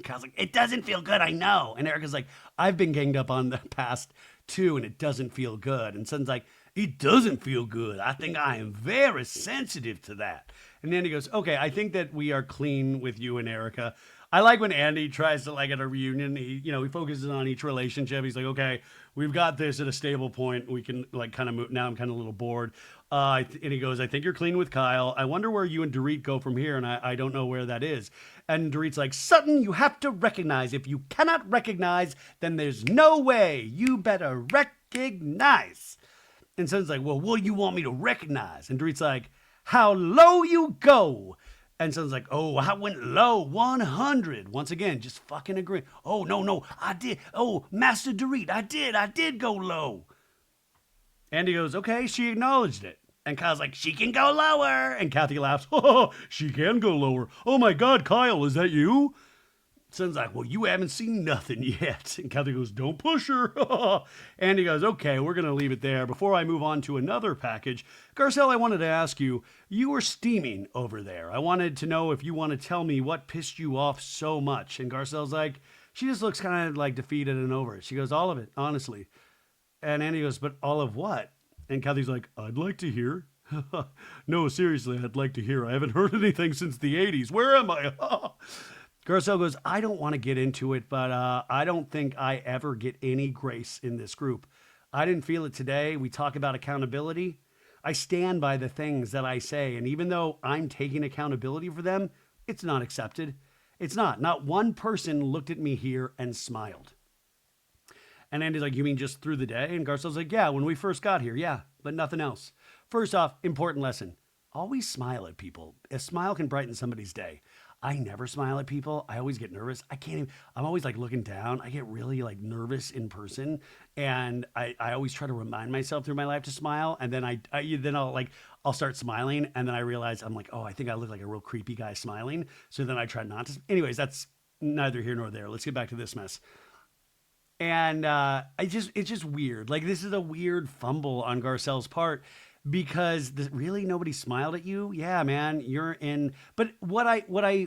Kyle's like, it doesn't feel good, I know. And Erika's like, I've been ganged up on the past too, and it doesn't feel good. And Sutton's like, it doesn't feel good. I think I am very sensitive to that. And then he goes, okay, I think that we are clean with you and Erika. I like when Andy tries to, like, at a reunion, he focuses on each relationship. He's like, okay, we've got this at a stable point. We can, like, kind of move. Now I'm kind of a little bored. And he goes, I think you're clean with Kyle. I wonder where you and Dorit go from here, and I don't know where that is. And Dorit's like, Sutton, you have to recognize. If you cannot recognize, then there's no way. You better recognize. And Sutton's like, well, what do you want me to recognize? And Dorit's like, how low you go. And Sutton's like, oh, I went low, 100. Once again, just fucking agree. Oh, no, I did. Oh, Master Dorit, I did go low. Andy goes, okay, she acknowledged it. And Kyle's like, she can go lower. And Kathy laughs, oh, she can go lower. Oh my God, Kyle, is that you? Son's like, well, you haven't seen nothing yet. And Kathy goes, don't push her. Andy goes, okay, we're going to leave it there. Before I move on to another package, Garcelle, I wanted to ask you, you were steaming over there. I wanted to know if you want to tell me what pissed you off so much. And Garcelle's like, she just looks kind of like defeated and over it. She goes, all of it, honestly. And Andy goes, but all of what? And Kathy's like, I'd like to hear. No, seriously, I'd like to hear. I haven't heard anything since the 80s. Where am I? Garcelle goes, I don't want to get into it, but I don't think I ever get any grace in this group. I didn't feel it today. We talk about accountability. I stand by the things that I say. And even though I'm taking accountability for them, it's not accepted. It's not. Not one person looked at me here and smiled. And Andy's like, you mean just through the day? And Garcelle's like, yeah, when we first got here. Yeah, but nothing else. First off, important lesson. Always smile at people. A smile can brighten somebody's day. I never smile at people. I always get nervous. I'm always like looking down. I get really like nervous in person. And I always try to remind myself through my life to smile. And then I'll start smiling. And then I realize I'm like, oh, I think I look like a real creepy guy smiling. So then I try not to. Anyways, that's neither here nor there. Let's get back to this mess. And it's just weird. Like, this is a weird fumble on Garcelle's part. Because really nobody smiled at you? Yeah, man, you're in. But what I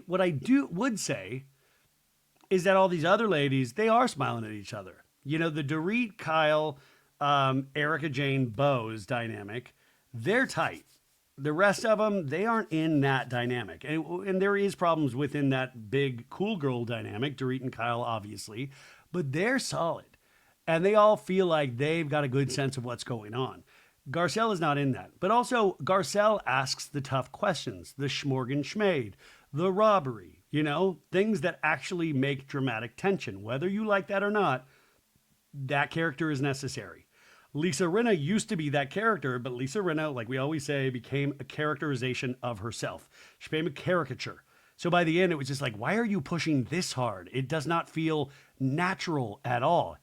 would say is that all these other ladies, they are smiling at each other. You know, the Dorit, Kyle, Erika, Jayne, Bo's dynamic, they're tight. The rest of them, they aren't in that dynamic. And there is problems within that big cool girl dynamic, Dorit and Kyle, obviously. But they're solid. And they all feel like they've got a good sense of what's going on. Garcelle is not in that. But also, Garcelle asks the tough questions, the schmorgan schmade, the robbery, things that actually make dramatic tension. Whether you like that or not, that character is necessary. Lisa Rinna used to be that character, but Lisa Rinna, like we always say, became a characterization of herself. She became a caricature. So by the end, it was just like, why are you pushing this hard? It does not feel natural at all.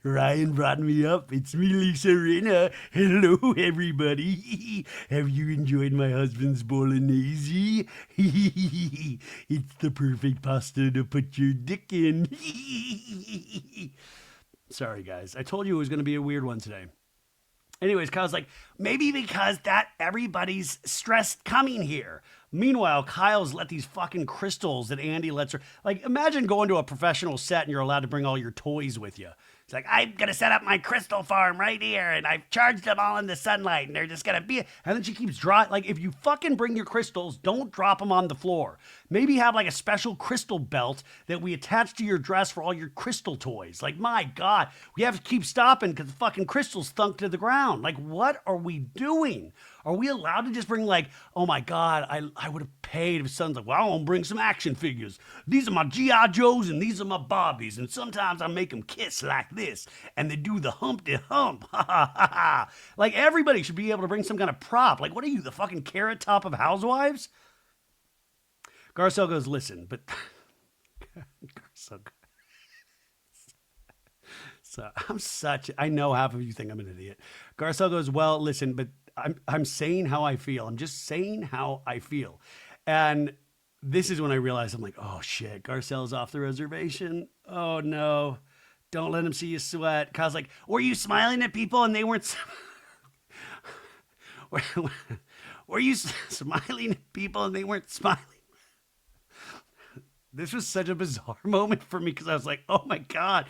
Ryan brought me up. It's me, Lisa Rinna. Hello, everybody. Have you enjoyed my husband's bolognese? It's the perfect pasta to put your dick in. Sorry, guys. I told you it was going to be a weird one today. Anyways, Kyle's like, maybe because that everybody's stressed coming here. Meanwhile, Kyle's let these fucking crystals that Andy lets her. Like, imagine going to a professional set and you're allowed to bring all your toys with you. It's like, I'm going to set up my crystal farm right here, and I've charged them all in the sunlight, and they're just going to be. And then she keeps drawing. Like, if you fucking bring your crystals, don't drop them on the floor. Maybe have like a special crystal belt that we attach to your dress for all your crystal toys. Like, my God, we have to keep stopping because the fucking crystals thunk to the ground. Like, what are we doing? Are we allowed to just bring like, oh my God, I would have paid if someone's like, well, I want to bring some action figures. These are my G.I. Joes and these are my Barbies. And sometimes I make them kiss like this. And they do the Humpty Hump. Ha ha ha ha. Like, everybody should be able to bring some kind of prop. Like, what are you, the fucking Carrot Top of Housewives? Garcelle goes, listen, but Garcelle So I know half of you think I'm an idiot. Garcelle goes, well, listen, but I'm saying how I feel. I'm just saying how I feel. And this is when I realized, I'm like, oh shit, Garcelle's off the reservation. Oh no, don't let him see you sweat. Kyle's like, were you smiling at people and they weren't? Were you smiling at people and they weren't smiling? This was such a bizarre moment for me because I was like, oh my God,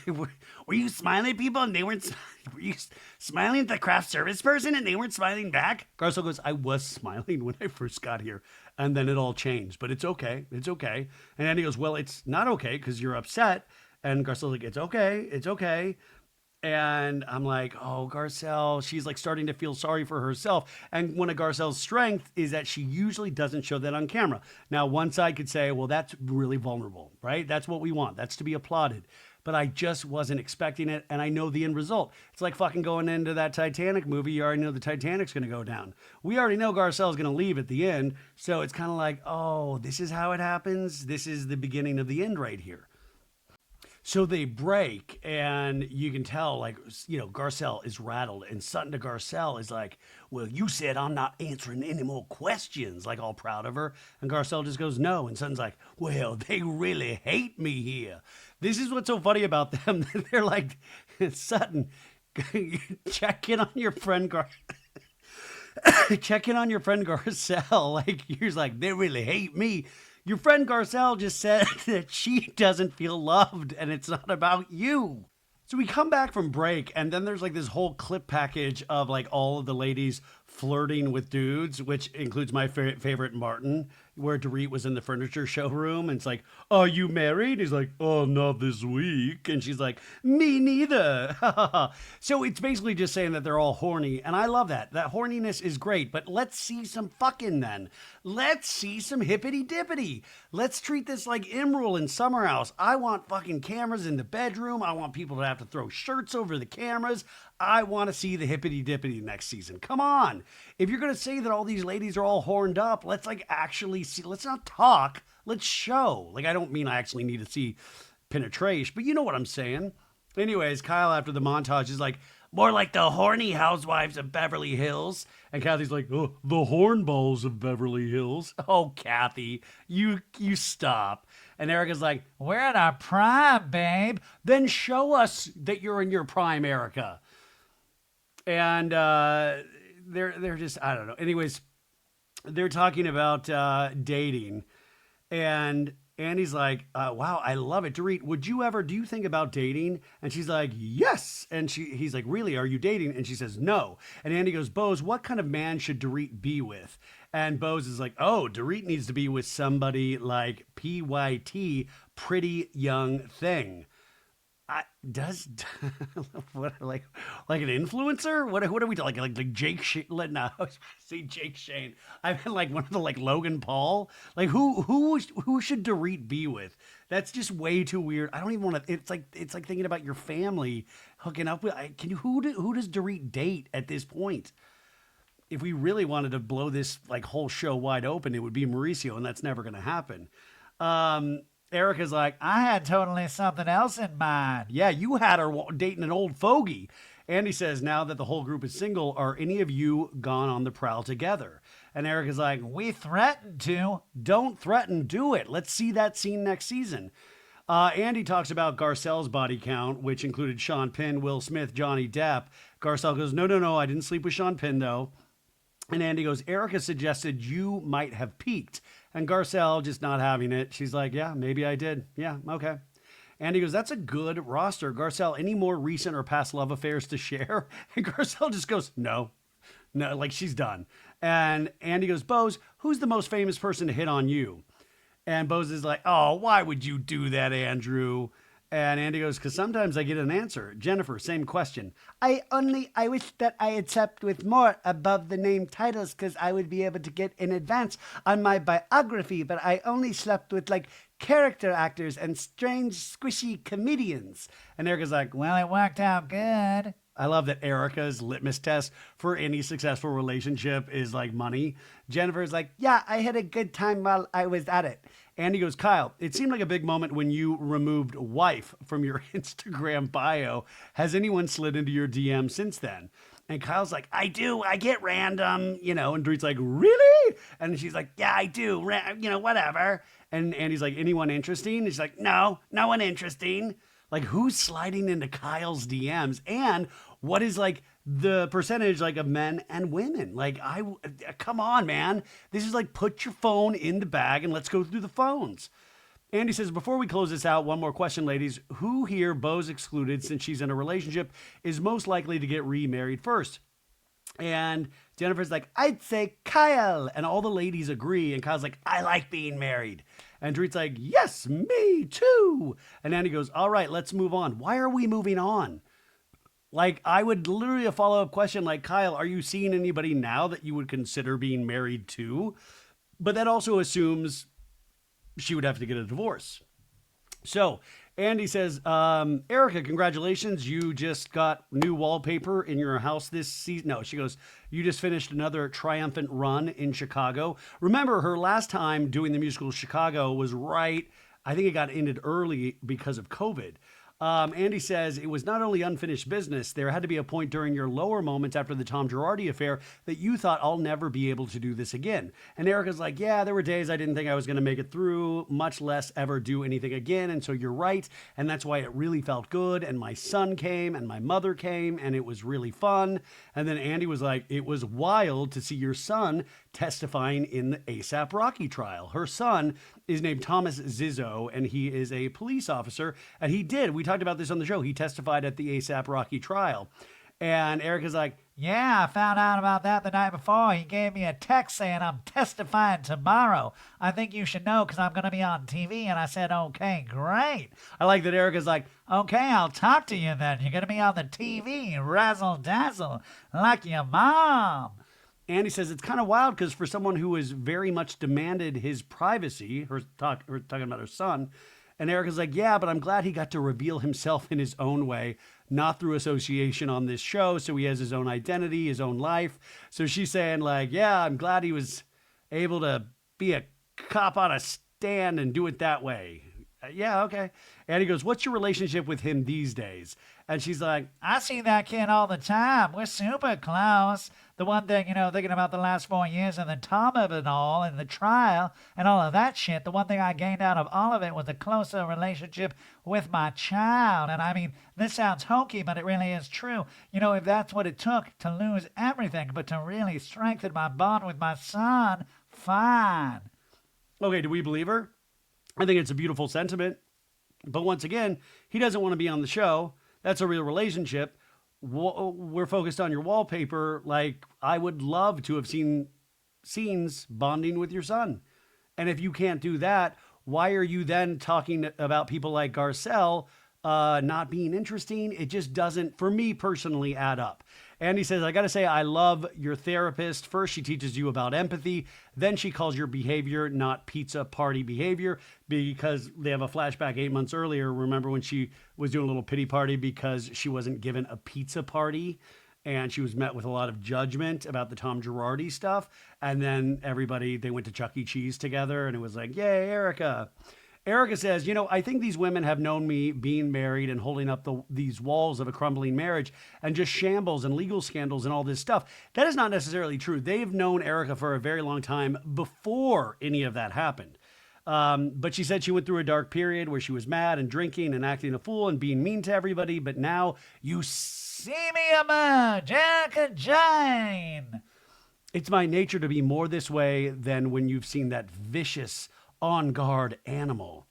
were you smiling at people and they weren't, were you smiling at the craft service person and they weren't smiling back? Garcelle goes, I was smiling when I first got here. And then it all changed, but it's okay. It's okay. And Andy goes, well, it's not okay because you're upset. And Garcelle's like, it's okay. It's okay. And I'm like, oh, Garcelle, she's like starting to feel sorry for herself. And one of Garcelle's strengths is that she usually doesn't show that on camera. Now, one side could say, well, that's really vulnerable, right? That's what we want. That's to be applauded. But I just wasn't expecting it. And I know the end result. It's like fucking going into that Titanic movie. You already know the Titanic's going to go down. We already know Garcelle's going to leave at the end. So it's kind of like, oh, this is how it happens. This is the beginning of the end right here. So they break, and you can tell, like, you know, Garcelle is rattled, and Sutton to Garcelle is like, well, you said I'm not answering any more questions, like all proud of her. And Garcelle just goes, no. And Sutton's like, well, they really hate me here. This is what's so funny about them. They're like, Sutton, check in on your friend check in on your friend Garcelle. Like, you're like, they really hate me. Your friend Garcelle just said that she doesn't feel loved and it's not about you. So we come back from break and then there's like this whole clip package of like all of the ladies flirting with dudes, which includes my favorite Martin, where Dorit was in the furniture showroom and it's like, are you married? He's like, oh, not this week. And she's like, me neither. So it's basically just saying that they're all horny. And I love that. That horniness is great, but let's see some fucking then. Let's see some hippity dippity. Let's treat this like Emerald in Summer House. I want fucking cameras in the bedroom. I want people to have to throw shirts over the cameras. I want to see the hippity dippity next season. Come on. If you're going to say that all these ladies are all horned up, let's like actually see, let's not talk, let's show. Like, I don't mean I actually need to see penetration, but you know what I'm saying. Anyways, Kyle, after the montage, is like, more like the horny housewives of Beverly Hills. And Kathy's like, oh, the hornballs of Beverly Hills. Oh, Kathy, you stop. And Erika's like, we're in our prime, babe. Then show us that you're in your prime, Erika. And they're just, I don't know. Anyways, they're talking about dating. And Andy's like, wow, I love it. Dorit, do you think about dating? And she's like, yes. And he's like, really, are you dating? And she says, no. And Andy goes, Bose, what kind of man should Dorit be with? And Bose is like, oh, Dorit needs to be with somebody like PYT, pretty young thing. What, like an influencer? What are we doing? Like Jake Shane? No, I was about to say Jake Shane. I meant like one of the like Logan Paul. Like who should Dorit be with? That's just way too weird. I don't even want to. It's like thinking about your family hooking up with. Who does Dorit date at this point? If we really wanted to blow this like whole show wide open, it would be Mauricio, and that's never going to happen. Erika's like, I had totally something else in mind. Yeah, you had her dating an old fogey. Andy says, now that the whole group is single, are any of you gone on the prowl together? And Erika's like, we threatened to. Don't threaten, do it. Let's see that scene next season. Andy talks about Garcelle's body count, which included Sean Penn, Will Smith, Johnny Depp. Garcelle goes, no, I didn't sleep with Sean Penn, though. And Andy goes, Erika suggested you might have peaked. And Garcelle just not having it. She's like, yeah, maybe I did. Yeah, okay. Andy goes, that's a good roster. Garcelle, any more recent or past love affairs to share? And Garcelle just goes, no, like she's done. And Andy goes, Bose, who's the most famous person to hit on you? And Bose is like, oh, why would you do that, Andrew? And Andy goes, because sometimes I get an answer. Jennifer, same question. I wish that I had slept with more above the name titles because I would be able to get in advance on my biography, but I only slept with like character actors and strange, squishy comedians. And Erika's like, well, it worked out good. I love that Erika's litmus test for any successful relationship is like money. Jennifer's like, yeah, I had a good time while I was at it. Andy goes, Kyle, it seemed like a big moment when you removed wife from your Instagram bio. Has anyone slid into your DM since then? And Kyle's like, I do. I get random, And Dorit's like, really? And she's like, yeah, I do. Whatever. And Andy's like, anyone interesting? And she's like, no one interesting. Like, who's sliding into Kyle's DMs? And what is like the percentage like of men and women? Like, come on, man. This is like, put your phone in the bag and let's go through the phones. Andy says, before we close this out, one more question, ladies. Who here, Bo's excluded since she's in a relationship, is most likely to get remarried first? And Jennifer's like, I'd say Kyle. And all the ladies agree. And Kyle's like, I like being married. And Dorit's like, yes, me too. And Andy goes, all right, let's move on. Why are we moving on? Like, I would literally a follow-up question like, Kyle, are you seeing anybody now that you would consider being married to? But that also assumes she would have to get a divorce. So Andy says, Erika, congratulations. You just got new wallpaper in your house this season. No, she goes, you just finished another triumphant run in Chicago. Remember, her last time doing the musical Chicago was right. I think it got ended early because of COVID. Andy says it was not only unfinished business, there had to be a point during your lower moments after the Tom Girardi affair that you thought, I'll never be able to do this again. And Erika's like, yeah, there were days I didn't think I was going to make it through, much less ever do anything again. And so you're right. And that's why it really felt good. And my son came and my mother came and it was really fun. And then Andy was like, it was wild to see your son testifying in the ASAP Rocky trial. Her son is named Thomas Zizzo, and he is a police officer. And we talked about this on the show, he testified at the ASAP Rocky trial. And Erika's like, yeah, I found out about that the night before. He gave me a text saying I'm testifying tomorrow. I think you should know because I'm going to be on TV. And I said, okay, great. I like that Erika's like, okay, I'll talk to you then. You're going to be on the TV, razzle dazzle, like your mom. Andy says it's kind of wild because for someone who has very much demanded his privacy, her talking about her son, and Erika's like, yeah, but I'm glad he got to reveal himself in his own way, not through association on this show. So he has his own identity, his own life. So she's saying like, yeah, I'm glad he was able to be a cop on a stand and do it that way. Yeah, okay. And he goes, what's your relationship with him these days? And she's like, I see that kid all the time. We're super close. The one thing, thinking about the last 4 years and the time of it all and the trial and all of that shit, the one thing I gained out of all of it was a closer relationship with my child. And I mean, this sounds hokey, but it really is true. If that's what it took to lose everything, but to really strengthen my bond with my son, fine. Okay, do we believe her? I think it's a beautiful sentiment. But once again, he doesn't want to be on the show. That's a real relationship. We're focused on your wallpaper. Like, I would love to have seen scenes bonding with your son. And if you can't do that, why are you then talking about people like Garcelle not being interesting? It just doesn't, for me personally, add up. And he says, I got to say, I love your therapist. First, she teaches you about empathy. Then she calls your behavior not pizza party behavior, because they have a flashback 8 months earlier. Remember when she was doing a little pity party because she wasn't given a pizza party and she was met with a lot of judgment about the Tom Girardi stuff. And then they went to Chuck E. Cheese together and it was like, yay, Erika. Erika says, I think these women have known me being married and holding up these walls of a crumbling marriage and just shambles and legal scandals and all this stuff. That is not necessarily true. They've known Erika for a very long time before any of that happened. But she said she went through a dark period where she was mad and drinking and acting a fool and being mean to everybody. But now you see me emerge, Erika Jayne. It's my nature to be more this way than when you've seen that vicious, on-guard animal.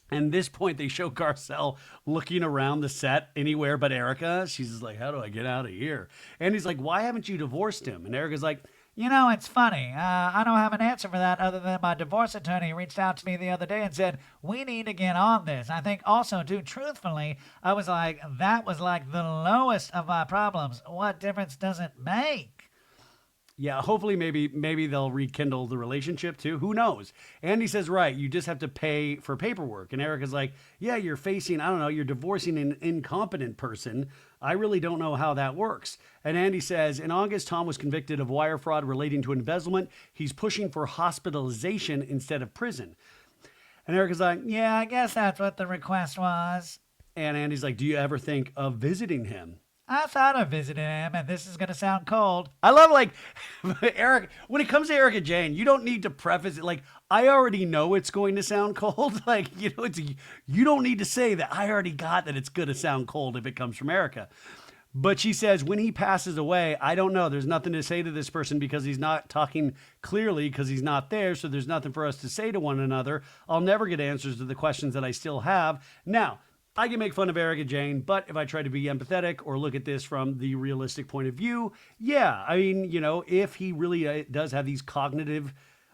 And at this point, they show Garcelle looking around the set anywhere but Erika. She's just like, how do I get out of here? And he's like, why haven't you divorced him? And Erika's like, it's funny. I don't have an answer for that other than my divorce attorney reached out to me the other day and said, we need to get on this. I think also, too, truthfully, I was like, that was like the lowest of my problems. What difference does it make? Yeah, hopefully maybe they'll rekindle the relationship too. Who knows? Andy says, right, you just have to pay for paperwork. And Erika's like, yeah, you're divorcing an incompetent person. I really don't know how that works. And Andy says, in August, Tom was convicted of wire fraud relating to embezzlement. He's pushing for hospitalization instead of prison. And Erika's like, yeah, I guess that's what the request was. And Andy's like, do you ever think of visiting him? I thought of visiting him, and this is going to sound cold. I love, Erika, when it comes to Erika Jayne, you don't need to preface it. I already know it's going to sound cold. You don't need to say that I already got that it's going to sound cold if it comes from Erika. But she says, when he passes away, I don't know. There's nothing to say to this person because he's not talking clearly because he's not there. So there's nothing for us to say to one another. I'll never get answers to the questions that I still have. Now, I can make fun of Erika Jayne, but if I try to be empathetic or look at this from the realistic point of view, yeah, I mean, if he really does have these cognitive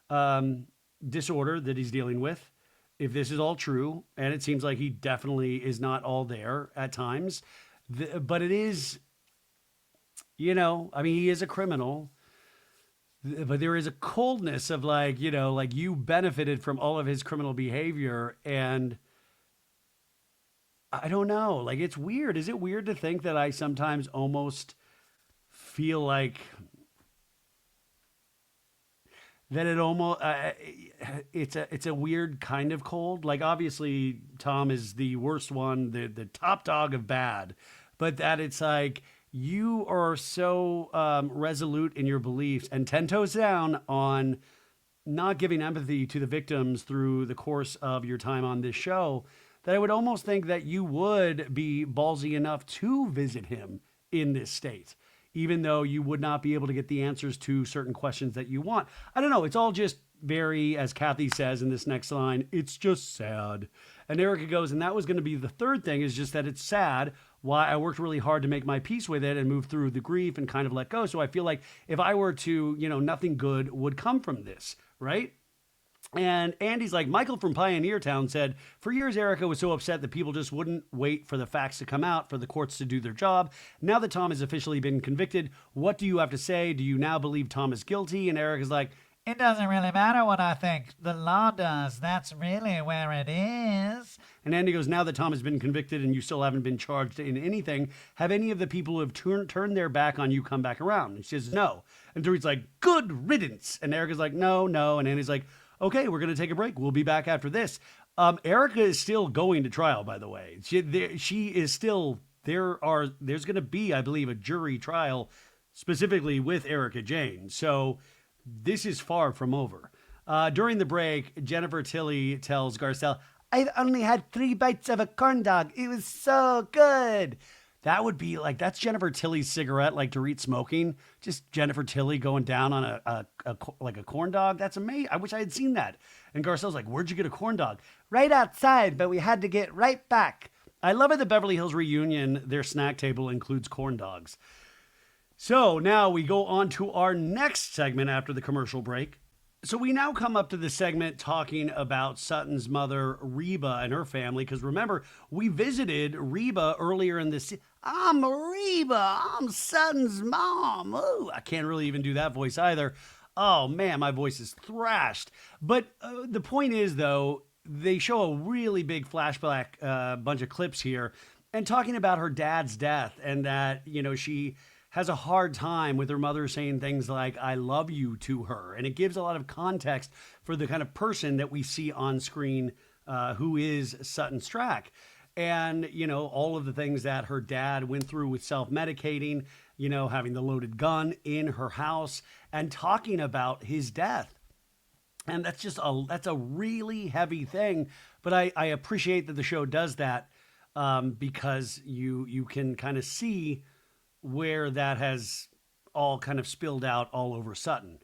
disorder that he's dealing with, if this is all true, and it seems like he definitely is not all there at times, but it is, I mean, he is a criminal, but there is a coldness of like you benefited from all of his criminal behavior. And I don't know, like, it's weird. Is it weird to think that I sometimes almost feel like that it almost, it's a weird kind of cold. Like, obviously Tom is the worst one, the top dog of bad, but that it's like, you are so resolute in your beliefs and 10 toes down on not giving empathy to the victims through the course of your time on this show, that I would almost think that you would be ballsy enough to visit him in this state, even though you would not be able to get the answers to certain questions that you want. I don't know. It's all just very, as Kathy says in this next line, it's just sad. And Erika goes, and that was going to be the third thing, is just that it's sad. Why I worked really hard to make my peace with it and move through the grief and kind of let go. So I feel like if I were to, nothing good would come from this, right? And Andy's like, Michael from Pioneer Town said, for years, Erika was so upset that people just wouldn't wait for the facts to come out, for the courts to do their job. Now that Tom has officially been convicted, what do you have to say? Do you now believe Tom is guilty? And Erika's like, it doesn't really matter what I think. The law does. That's really where it is. And Andy goes, now that Tom has been convicted and you still haven't been charged in anything, have any of the people who have turned their back on you come back around? And she says, no. And Dorit's like, good riddance. And Erika's like, no. And Andy's like, okay, we're going to take a break. We'll be back after this. Erika is still going to trial, by the way. She is still, there's going to be, I believe, a jury trial specifically with Erika Jayne. So this is far from over. During the break, Jennifer Tilly tells Garcelle, I've only had 3 bites of a corn dog. It was so good. That would be like, that's Jennifer Tilly's cigarette, like Dorit smoking. Just Jennifer Tilly going down on a corn dog. That's amazing. I wish I had seen that. And Garcelle's like, where'd you get a corn dog? Right outside, but we had to get right back. I love it. The Beverly Hills reunion, their snack table includes corn dogs. So now we go on to our next segment after the commercial break. So we now come up to the segment talking about Sutton's mother, Reba, and her family. Because remember, we visited Reba earlier in this. I'm Reba. I'm Sutton's mom. Ooh, I can't really even do that voice either. Oh, man, my voice is thrashed. But the point is, though, they show a really big flashback bunch of clips here and talking about her dad's death and that, she has a hard time with her mother saying things like, I love you to her. And it gives a lot of context for the kind of person that we see on screen who is Sutton Stracke. And, all of the things that her dad went through with self-medicating, having the loaded gun in her house and talking about his death. And that's a really heavy thing. But I appreciate that the show does that because you can kind of see where that has all kind of spilled out all over Sutton.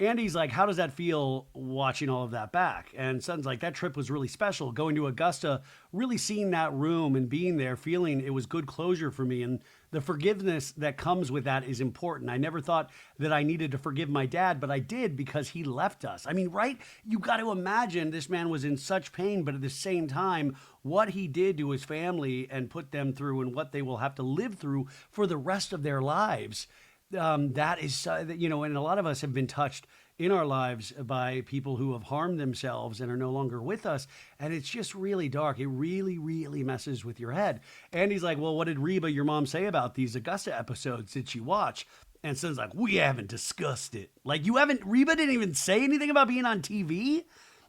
Andy's like, how does that feel watching all of that back? And Sutton's like, that trip was really special. Going to Augusta, really seeing that room and being there, feeling it was good closure for me. And the forgiveness that comes with that is important. I never thought that I needed to forgive my dad, but I did because he left us. I mean, right? You got to imagine this man was in such pain, but at the same time, what he did to his family and put them through and what they will have to live through for the rest of their lives. That is, and a lot of us have been touched in our lives by people who have harmed themselves and are no longer with us. And it's just really dark. It really, really messes with your head. And he's like, well, what did Reba, your mom, say about these Augusta episodes? Did she watch? And Son's like, we haven't discussed it. Like, Reba didn't even say anything about being on TV?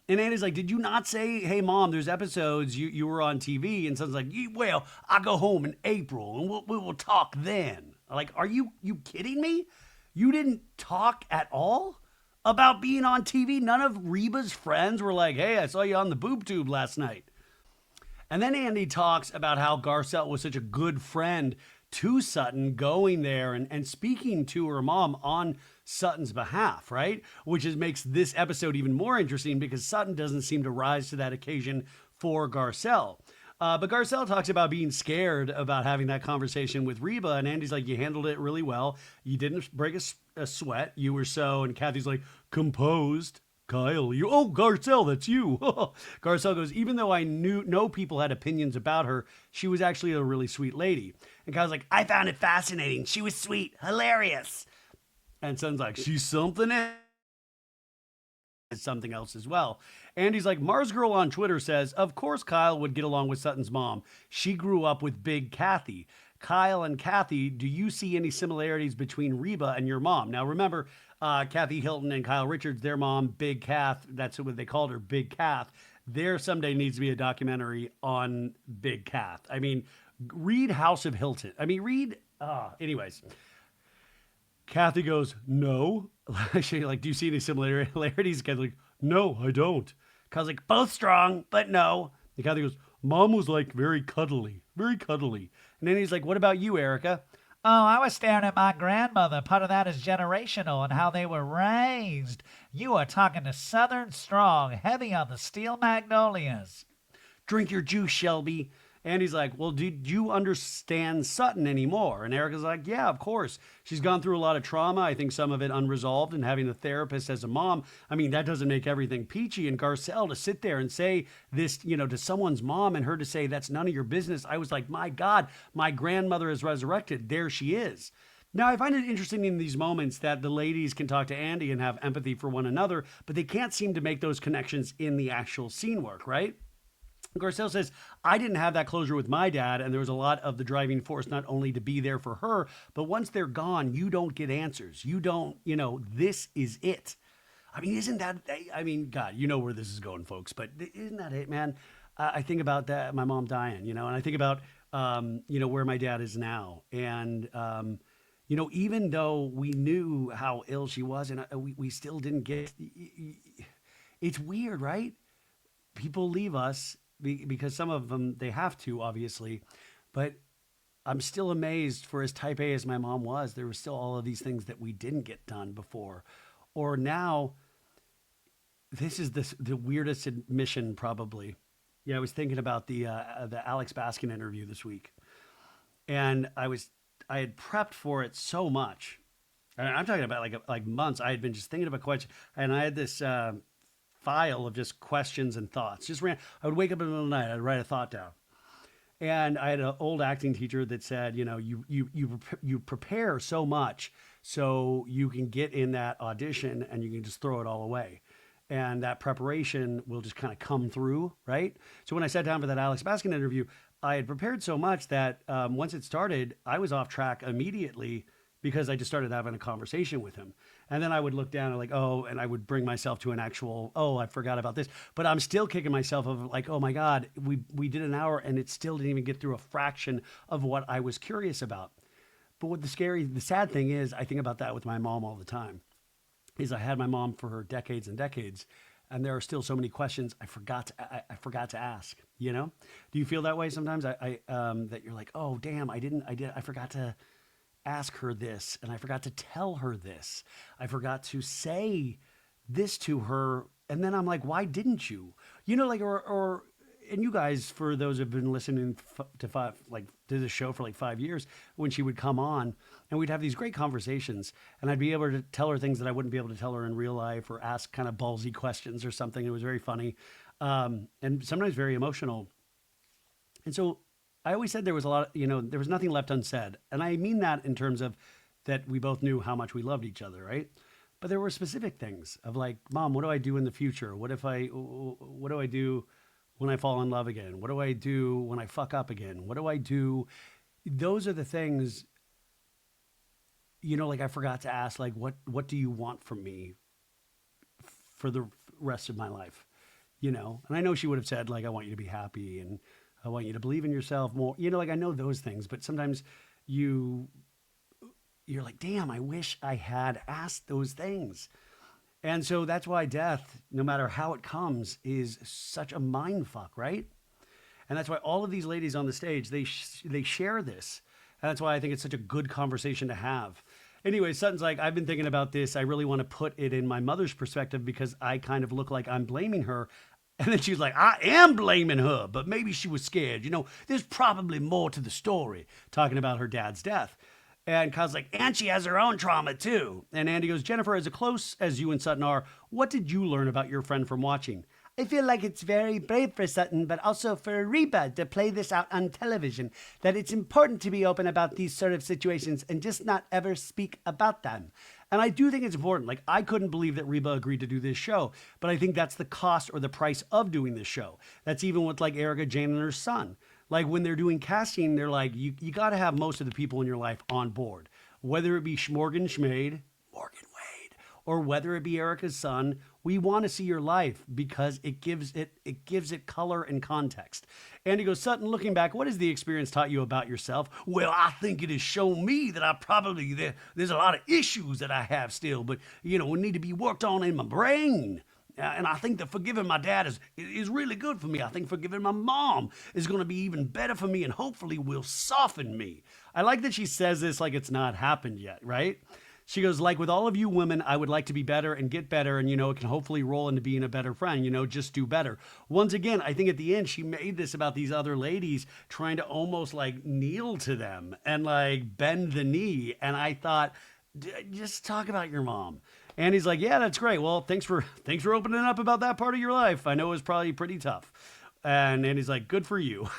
And Andy's like, did you not say, hey, Mom, there's episodes you were on TV? And Son's like, well, I'll go home in April and we will talk then. Like, are you kidding me? You didn't talk at all about being on TV? None of Reba's friends were like, hey, I saw you on the boob tube last night. And then Andy talks about how Garcelle was such a good friend to Sutton, going there and speaking to her mom on Sutton's behalf, right? Which makes this episode even more interesting because Sutton doesn't seem to rise to that occasion for Garcelle. But Garcelle talks about being scared about having that conversation with Reba, and Andy's like, you handled it really well. You didn't break a sweat. You were so, and Kathy's like, composed. Kyle, Garcelle, that's you. Garcelle goes, even though I know people had opinions about her, she was actually a really sweet lady. And Kyle's like, I found it fascinating. She was sweet, hilarious. And Sutton's like, she's something else as well. Andy's like, Mars Girl on Twitter says, of course Kyle would get along with Sutton's mom. She grew up with Big Kathy. Kyle and Kathy, do you see any similarities between Reba and your mom? Now remember, Kathy Hilton and Kyle Richards, their mom, Big Kath, that's what they called her, Big Kath. There someday needs to be a documentary on Big Kath. I mean, read House of Hilton. I mean, anyways. Kathy goes, no. She's like, do you see any similarities? Kathy's like, no, I don't. Kyle's like, both strong, but no. And Kathy goes, mom was like very cuddly, very cuddly. And then he's like, what about you, Erika? Oh, I was staring at my grandmother. Part of that is generational and how they were raised. You are talking to Southern strong, heavy on the steel magnolias. Drink your juice, Shelby. And he's like, well, did you understand Sutton anymore? And Erika's like, yeah, of course. She's gone through a lot of trauma. I think some of it unresolved, and having a therapist as a mom, I mean, that doesn't make everything peachy. And Garcelle to sit there and say this, to someone's mom, and her to say, that's none of your business. I was like, my God, my grandmother is resurrected. There she is. Now, I find it interesting in these moments that the ladies can talk to Andy and have empathy for one another, but they can't seem to make those connections in the actual scene work, right? Garcelle says, I didn't have that closure with my dad, and there was a lot of the driving force not only to be there for her, but once they're gone, you don't get answers. You don't, this is it. I mean, isn't that, God, you know where this is going, folks, but isn't that it, man? I think about that, my mom dying, and I think about, where my dad is now. And, even though we knew how ill she was, and we still didn't get, it's weird, right? People leave us because some of them, they have to, obviously, but I'm still amazed for as type A as my mom was, there were still all of these things that we didn't get done before. Or now, this is the weirdest admission probably. Yeah, I was thinking about the Alex Baskin interview this week, and I had prepped for it so much. And I'm talking about like months. I had been just thinking about questions, and I had this file of just questions and thoughts. I would wake up in the middle of the night, I'd write a thought down. And I had an old acting teacher that said, you prepare so much so you can get in that audition and you can just throw it all away. And that preparation will just kind of come through, right? So when I sat down for that Alex Baskin interview, I had prepared so much that once it started, I was off track immediately because I just started having a conversation with him. And then I would look down and and I would bring myself to an actual, I forgot about this. But I'm still kicking myself of like, oh my God, we did an hour and it still didn't even get through a fraction of what I was curious about. But what the sad thing is, I think about that with my mom all the time, is I had my mom for decades and decades, and there are still so many questions I forgot to ask, Do you feel that way sometimes? That you're like, oh damn, I forgot to ask her this, and I forgot to tell her this. I forgot to say this to her, and then I'm like, why didn't you? And you guys, for those who've been listening to the show for 5 years, when she would come on, and we'd have these great conversations, and I'd be able to tell her things that I wouldn't be able to tell her in real life, or ask kind of ballsy questions or something. It was very funny, and sometimes very emotional. And so I always said there was a lot, there was nothing left unsaid. And I mean that in terms of that we both knew how much we loved each other, right? But there were specific things of like, Mom, what do I do in the future? What do I do when I fall in love again? What do I do when I fuck up again? What do I do? Those are the things, I forgot to ask, what do you want from me for the rest of my life? And I know she would have said, I want you to be happy, and I want you to believe in yourself more. I know those things, but sometimes you're like, damn, I wish I had asked those things. And so that's why death, no matter how it comes, is such a mind fuck, right? And that's why all of these ladies on the stage, they share this. And that's why I think it's such a good conversation to have. Anyway, Sutton's like, I've been thinking about this. I really want to put it in my mother's perspective because I kind of look like I'm blaming her. And then she's like, I am blaming her, but maybe she was scared. There's probably more to the story, talking about her dad's death. And Kyle's like, and she has her own trauma too. And Andy goes, Jennifer, as close as you and Sutton are, what did you learn about your friend from watching? I feel like it's very brave for Sutton, but also for RHOBH to play this out on television, that it's important to be open about these sort of situations and just not ever speak about them. And I do think it's important. Like, I couldn't believe that RHOBH agreed to do this show, but I think that's the cost or the price of doing this show. That's even with like Erika, Jayne, and her son. Like when they're doing casting, they're like, you got to have most of the people in your life on board, whether it be Morgan Schmade, Morgan Wade, or whether it be Erika's son. We want to see your life because it gives it color and context. And he goes, Sutton, looking back, what has the experience taught you about yourself? Well, I think it has shown me that there's a lot of issues that I have still, but need to be worked on in my brain. And I think that forgiving my dad is really good for me. I think forgiving my mom is going to be even better for me and hopefully will soften me. I like that she says this like it's not happened yet, right? She goes, like with all of you women, I would like to be better and get better. And, it can hopefully roll into being a better friend, just do better. Once again, I think at the end, she made this about these other ladies trying to almost like kneel to them and like bend the knee. And I thought, just talk about your mom. And he's like, yeah, that's great. Well, thanks for opening up about that part of your life. I know it was probably pretty tough. And he's like, good for you.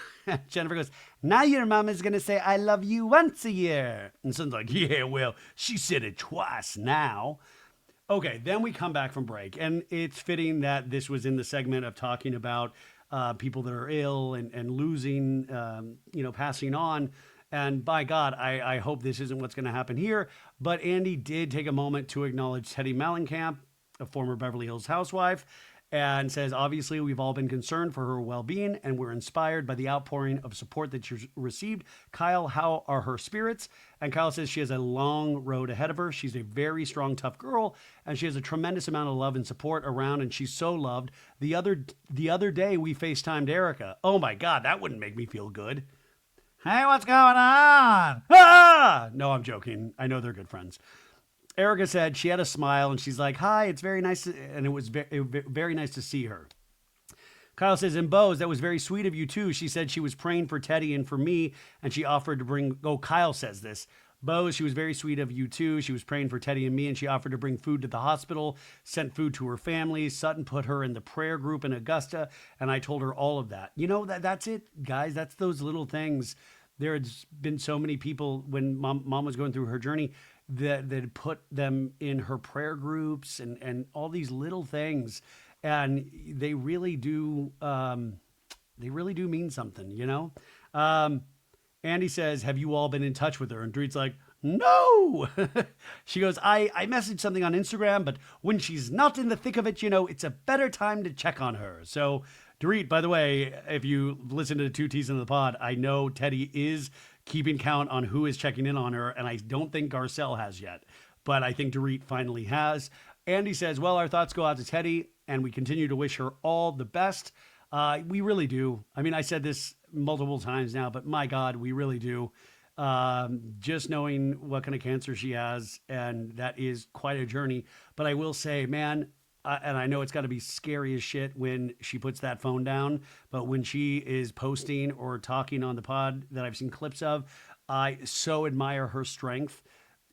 Jennifer goes, now your mom is going to say, I love you once a year. And Son's like, yeah, well, she said it twice now. Okay, then we come back from break. And it's fitting that this was in the segment of talking about people that are ill and losing, passing on. And by God, I hope this isn't what's going to happen here. But Andy did take a moment to acknowledge Teddi Mellencamp, a former Beverly Hills housewife, and says, obviously, we've all been concerned for her well-being, and we're inspired by the outpouring of support that she's received. Kyle, how are her spirits? And Kyle says she has a long road ahead of her. She's a very strong, tough girl, and she has a tremendous amount of love and support around, and she's so loved. The other day, we FaceTimed Erika. Oh, my God, that wouldn't make me feel good. Hey, what's going on? Ah! No, I'm joking. I know they're good friends. Erika said she had a smile and she's like, hi, it's very nice. And it was very nice to see her. Kyle says, and Bose, that was very sweet of you too. She said she was praying for Teddi and for me. And she offered to bring, Kyle says this. Bose, she was very sweet of you too. She was praying for Teddi and me, and she offered to bring food to the hospital, sent food to her family. Sutton put her in the prayer group in Augusta, and I told her all of that. That's it, guys. That's those little things. There has been so many people when mom was going through her journey that put them in her prayer groups and all these little things, and they really do mean something. Andy says, have you all been in touch with her? And Dorit's like, no. She goes, I messaged something on Instagram, but when she's not in the thick of it, it's a better time to check on her. So Dorit, by the way, if you listen to the 2 T's in the pod, I know Teddi is keeping count on who is checking in on her, and I don't think Garcelle has yet, but I think Dorit finally has. Andy says, well, our thoughts go out to Teddi, and we continue to wish her all the best. We really do. I mean, I said this multiple times now, but my God, we really do. Just knowing what kind of cancer she has, and that is quite a journey. But I will say, man, and I know it's got to be scary as shit when she puts that phone down, but when she is posting or talking on the pod that I've seen clips of, I so admire her strength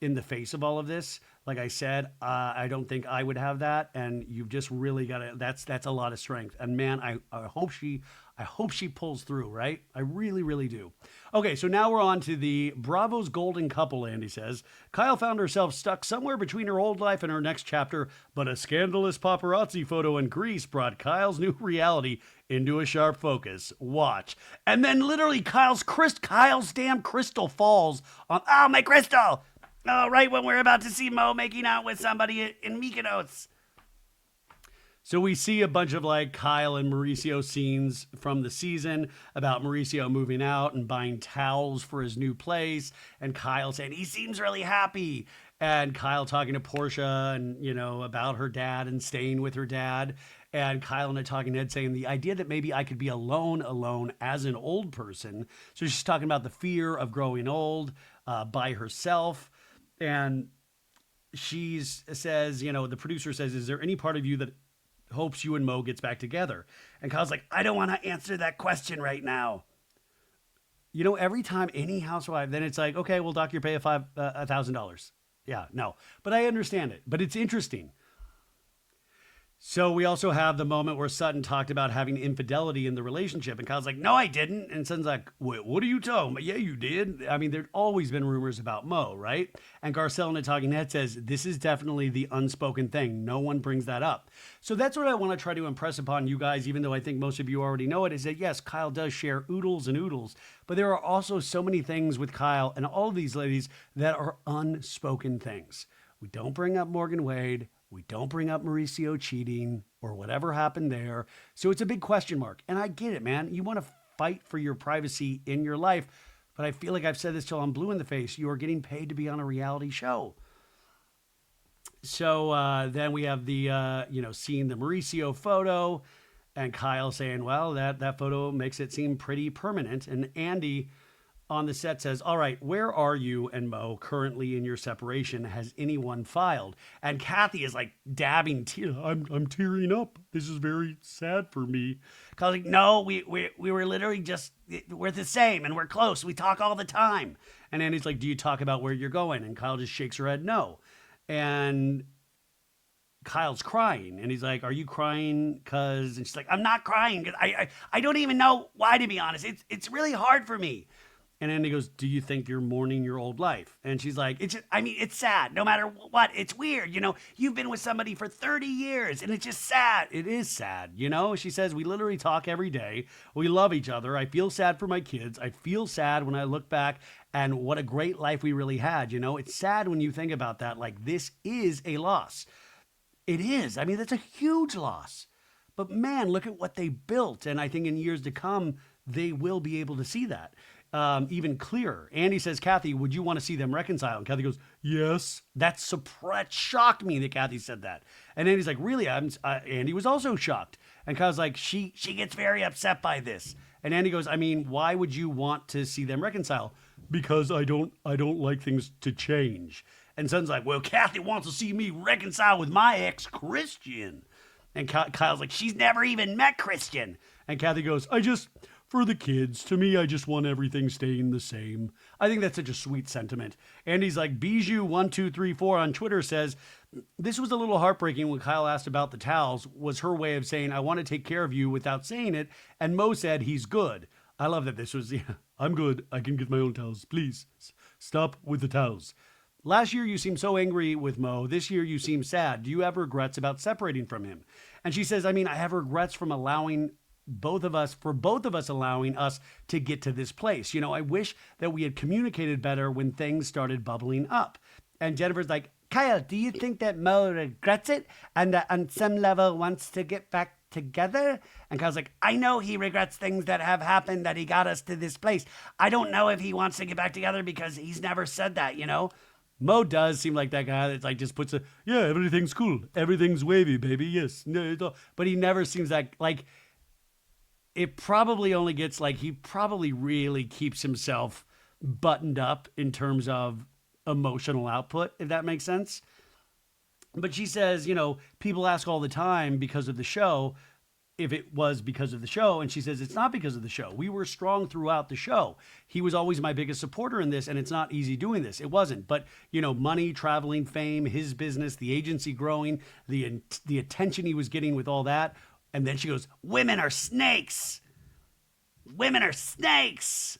in the face of all of this. Like I said, I don't think I would have that, and you've just really got to. That's a lot of strength, and man, I hope she pulls through. Right, I really, really do. Okay, so now we're on to the Bravo's golden couple. Andy says Kyle found herself stuck somewhere between her old life and her next chapter, but a scandalous paparazzi photo in Greece brought Kyle's new reality into a sharp focus. Watch, and then literally Kyle's damn crystal falls on. Oh, my crystal. Oh, right when we're about to see Mo making out with somebody in Mykonos. So we see a bunch of like Kyle and Mauricio scenes from the season about Mauricio moving out and buying towels for his new place. And Kyle saying he seems really happy. And Kyle talking to Portia and, about her dad and staying with her dad. And Kyle in a talking head saying the idea that maybe I could be alone as an old person. So she's talking about the fear of growing old by herself. And she says, the producer says, is there any part of you that hopes you and Mo gets back together? And Kyle's like, I don't want to answer that question right now. Every time any housewife, then it's like, okay, well, doc, you're paying $1,000. Yeah, no, but I understand it, but it's interesting. So we also have the moment where Sutton talked about having infidelity in the relationship, and Kyle's like, no, I didn't. And Sutton's like, wait, what are you talking about? Yeah, you did. I mean, there's always been rumors about Mo, right? And Garcelle in a talking head says, this is definitely the unspoken thing. No one brings that up. So that's what I want to try to impress upon you guys, even though I think most of you already know it, is that yes, Kyle does share oodles and oodles, but there are also so many things with Kyle and all of these ladies that are unspoken things. We don't bring up Morgan Wade. We don't bring up Mauricio cheating or whatever happened there. So it's a big question mark. And I get it, man. You want to fight for your privacy in your life. But I feel like I've said this till I'm blue in the face. You are getting paid to be on a reality show. So then we have the, seeing the Mauricio photo and Kyle saying, well, that photo makes it seem pretty permanent. And Andy on the set says, all right, where are you and Mo currently in your separation? Has anyone filed? And Kathy is like dabbing tears. I'm tearing up. This is very sad for me. Kyle's like, no, we were literally we're the same and we're close. We talk all the time. And Andy's like, do you talk about where you're going? And Kyle just shakes her head, no. And Kyle's crying and he's like, are you crying? And she's like, I'm not crying. I don't even know why, to be honest. It's really hard for me. And Andy goes, do you think you're mourning your old life? And she's like, it's sad. No matter what, it's weird. You've been with somebody for 30 years and it's just sad. It is sad. She says, we literally talk every day. We love each other. I feel sad for my kids. I feel sad when I look back and what a great life we really had. It's sad when you think about that. Like, this is a loss. It is. I mean, that's a huge loss. But man, look at what they built. And I think in years to come, they will be able to see that. Even clearer. Andy says, Kathy, would you want to see them reconcile? And Kathy goes, yes. That shocked me that Kathy said that. And Andy's like, really? Andy was also shocked. And Kyle's like, she gets very upset by this. And Andy goes, I mean, why would you want to see them reconcile? Because I don't like things to change. And Sutton's like, well, Kathy wants to see me reconcile with my ex-Christian. And Kyle's like, she's never even met Christian. And Kathy goes, for the kids, to me, I just want everything staying the same. I think that's such a sweet sentiment. Andy's like, Bijou1234 on Twitter says, this was a little heartbreaking when Kyle asked about the towels, was her way of saying, I want to take care of you without saying it. And Mo said, he's good. I love that this was, I'm good. I can get my own towels. Please stop with the towels. Last year, you seemed so angry with Mo. This year, you seem sad. Do you have regrets about separating from him? And she says, I have regrets from allowing both of us allowing us to get to this place. I wish that we had communicated better when things started bubbling up. And Jennifer's like, Kyle, do you think that Mo regrets it and on some level wants to get back together? And Kyle's like, I know he regrets things that have happened that he got us to this place. I don't know if he wants to get back together because he's never said that, Mo does seem like that guy that's like just puts everything's cool. Everything's wavy, baby. Yes. No, but he never seems like it probably only gets he probably really keeps himself buttoned up in terms of emotional output, if that makes sense. But she says, people ask all the time because of the show, if it was because of the show. And she says, it's not because of the show. We were strong throughout the show. He was always my biggest supporter in this, and it's not easy doing this. It wasn't. But, money, traveling, fame, his business, the agency growing, the attention he was getting with all that. And then she goes, women are snakes. Women are snakes.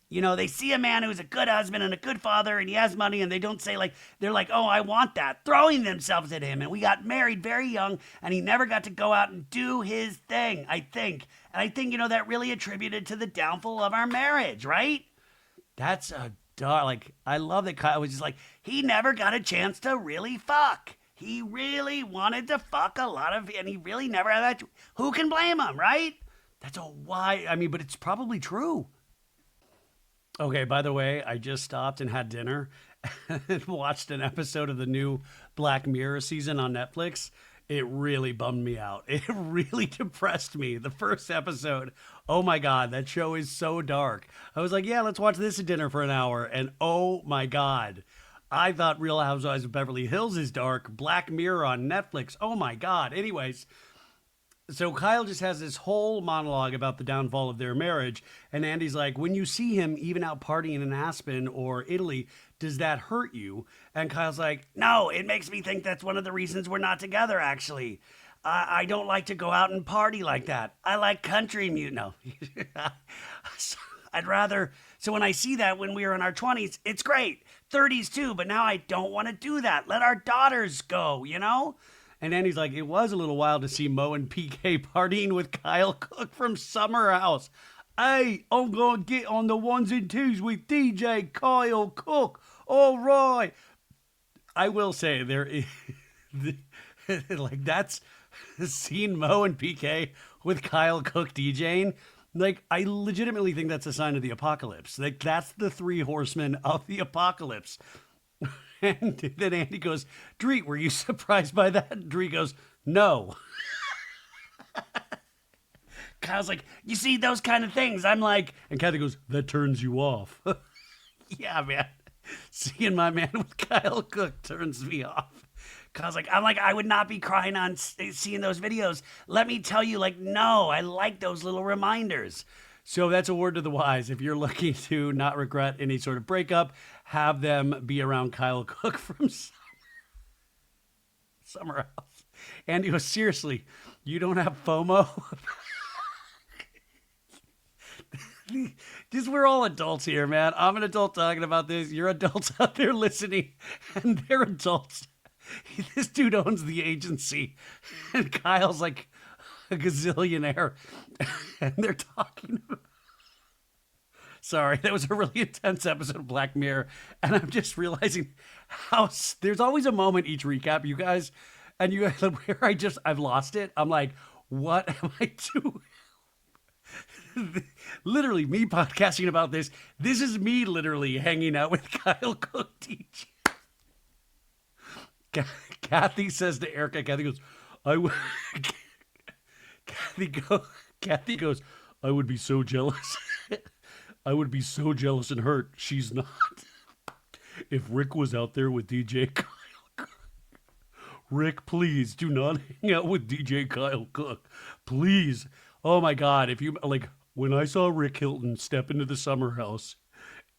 They see a man who's a good husband and a good father and he has money and they don't say they're like, oh, I want that, throwing themselves at him. And we got married very young and he never got to go out and do his thing, I think. And I think, that really attributed to the downfall of our marriage, right? That's I love that Kyle was just like, he never got a chance to really fuck. He really wanted to fuck and he really never had that. Who can blame him, right? That's but it's probably true. Okay, by the way, I just stopped and had dinner and watched an episode of the new Black Mirror season on Netflix. It really bummed me out. It really depressed me. The first episode, oh my God, that show is so dark. I was like, yeah, let's watch this at dinner for an hour. And oh my God, I thought Real Housewives of Beverly Hills is dark. Black Mirror on Netflix. Oh my God. Anyways, so Kyle just has this whole monologue about the downfall of their marriage. And Andy's like, when you see him even out partying in Aspen or Italy, does that hurt you? And Kyle's like, no, it makes me think that's one of the reasons we're not together, actually. I don't like to go out and party like that. I like country music. No. I'd rather. So when I see that when we were in our 20s, it's great. 30s too, but now I don't want to do that. Let our daughters go, you know? And Andy's like, it was a little wild to see Mo and PK partying with Kyle Cook from Summer House. Hey, I'm going to get on the ones and twos with DJ Kyle Cook. All right. I will say there is, like, that's seeing Mo and PK with Kyle Cook DJing. Like, I legitimately think that's a sign of the apocalypse. Like, that's the three horsemen of the apocalypse. And then Andy goes, Dorit, were you surprised by that? And Dorit goes, no. Kyle's like, you see those kind of things. I'm like, and Kathy goes, that turns you off. Yeah, man. Seeing my man with Kyle Cook turns me off. Kyle's like, I would not be crying on seeing those videos. Let me tell you, like, no, I like those little reminders. So that's a word to the wise. If you're looking to not regret any sort of breakup, have them be around Kyle Cook from Summer House. Andy goes, seriously, you don't have FOMO? Just, we're all adults here, man. I'm an adult talking about this. You're adults out there listening, and they're adults. This dude owns the agency, and Kyle's like a gazillionaire, and they're talking about... Sorry, that was a really intense episode of Black Mirror, and I'm just realizing how there's always a moment each recap, you guys, and you guys, where I've lost it. I'm like, what am I doing? Literally, me podcasting about this. This is me literally hanging out with Kyle Cook DJ. Kathy says to Erika, Kathy goes, Kathy goes, I would be so jealous. I would be so jealous and hurt. She's not. If Rick was out there with DJ Kyle Cook. Rick, please do not hang out with DJ Kyle Cook. Please. Oh my God. If you, like, when I saw Rick Hilton step into the Summer House,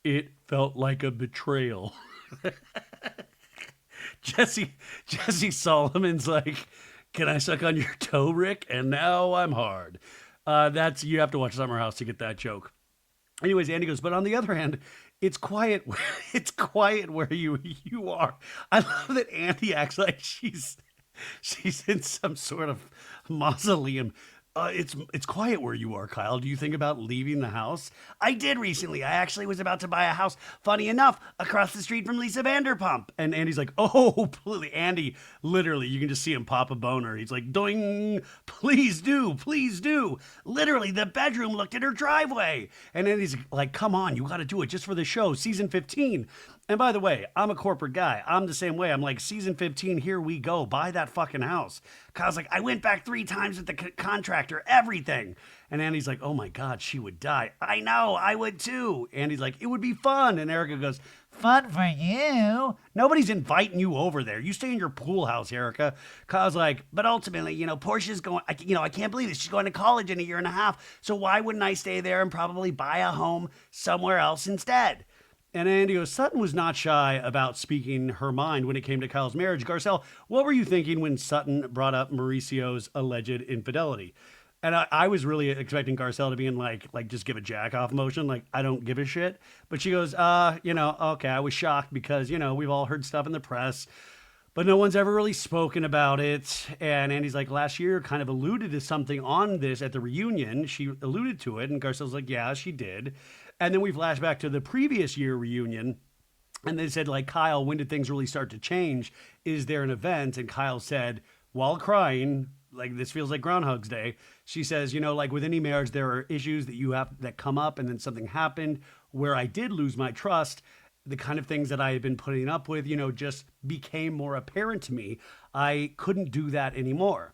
it felt like a betrayal. Jesse Solomon's like, can I suck on your toe, Rick? And now I'm hard. You have to watch Summer House to get that joke. Anyways, Andy goes, but on the other hand, it's quiet. It's quiet where you are. I love that Andy acts like she's in some sort of mausoleum. It's quiet where you are, Kyle. Do you think about leaving the house? I did recently. I actually was about to buy a house, funny enough, across the street from Lisa Vanderpump. And Andy's like, oh, please. Andy, literally, you can just see him pop a boner. He's like, doing, please do, please do. Literally, the bedroom looked at her driveway. And Andy's like, come on, you got to do it just for the show. Season 15. And by the way, I'm a corporate guy. I'm the same way. I'm like, season 15, here we go. Buy that fucking house. Kyle's like, I went back 3 times with the contractor, everything. And Andy's like, oh my God, she would die. I know, I would too. Andy's like, it would be fun. And Erika goes, fun for you? Nobody's inviting you over there. You stay in your pool house, Erika. Kyle's like, but ultimately, Portia's going, I can't believe this. She's going to college in a year and a half. So why wouldn't I stay there and probably buy a home somewhere else instead? And Andy goes, Sutton was not shy about speaking her mind when it came to Kyle's marriage. Garcelle, what were you thinking when Sutton brought up Mauricio's alleged infidelity? And I was really expecting Garcelle to be in like just give a jack off motion, like I don't give a shit. But she goes, okay, I was shocked because, we've all heard stuff in the press, but no one's ever really spoken about it. And Andy's like, last year kind of alluded to something on this at the reunion. She alluded to it. And Garcelle's like, yeah, she did. And then we flash back to the previous year reunion. And they said, like, Kyle, when did things really start to change? Is there an event? And Kyle said, while crying, like, this feels like Groundhog's Day. She says, like with any marriage, there are issues that come up, and then something happened where I did lose my trust. The kind of things that I had been putting up with, just became more apparent to me. I couldn't do that anymore.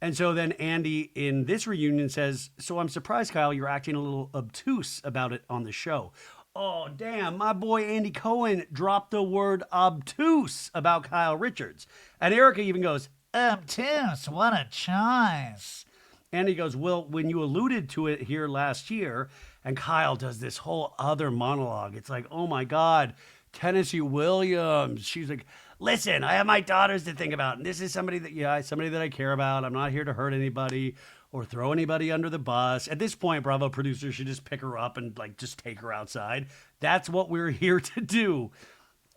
And so then Andy in this reunion says, so I'm surprised, Kyle, you're acting a little obtuse about it on the show. Oh, damn, my boy Andy Cohen dropped the word obtuse about Kyle Richards. And Erika even goes, obtuse, what a choice. And he goes, well, when you alluded to it here last year, and Kyle does this whole other monologue. It's like, oh my God, Tennessee Williams. She's like, listen, I have my daughters to think about. And this is somebody that I care about. I'm not here to hurt anybody or throw anybody under the bus. At this point, Bravo producers should just pick her up and like just take her outside. That's what we're here to do.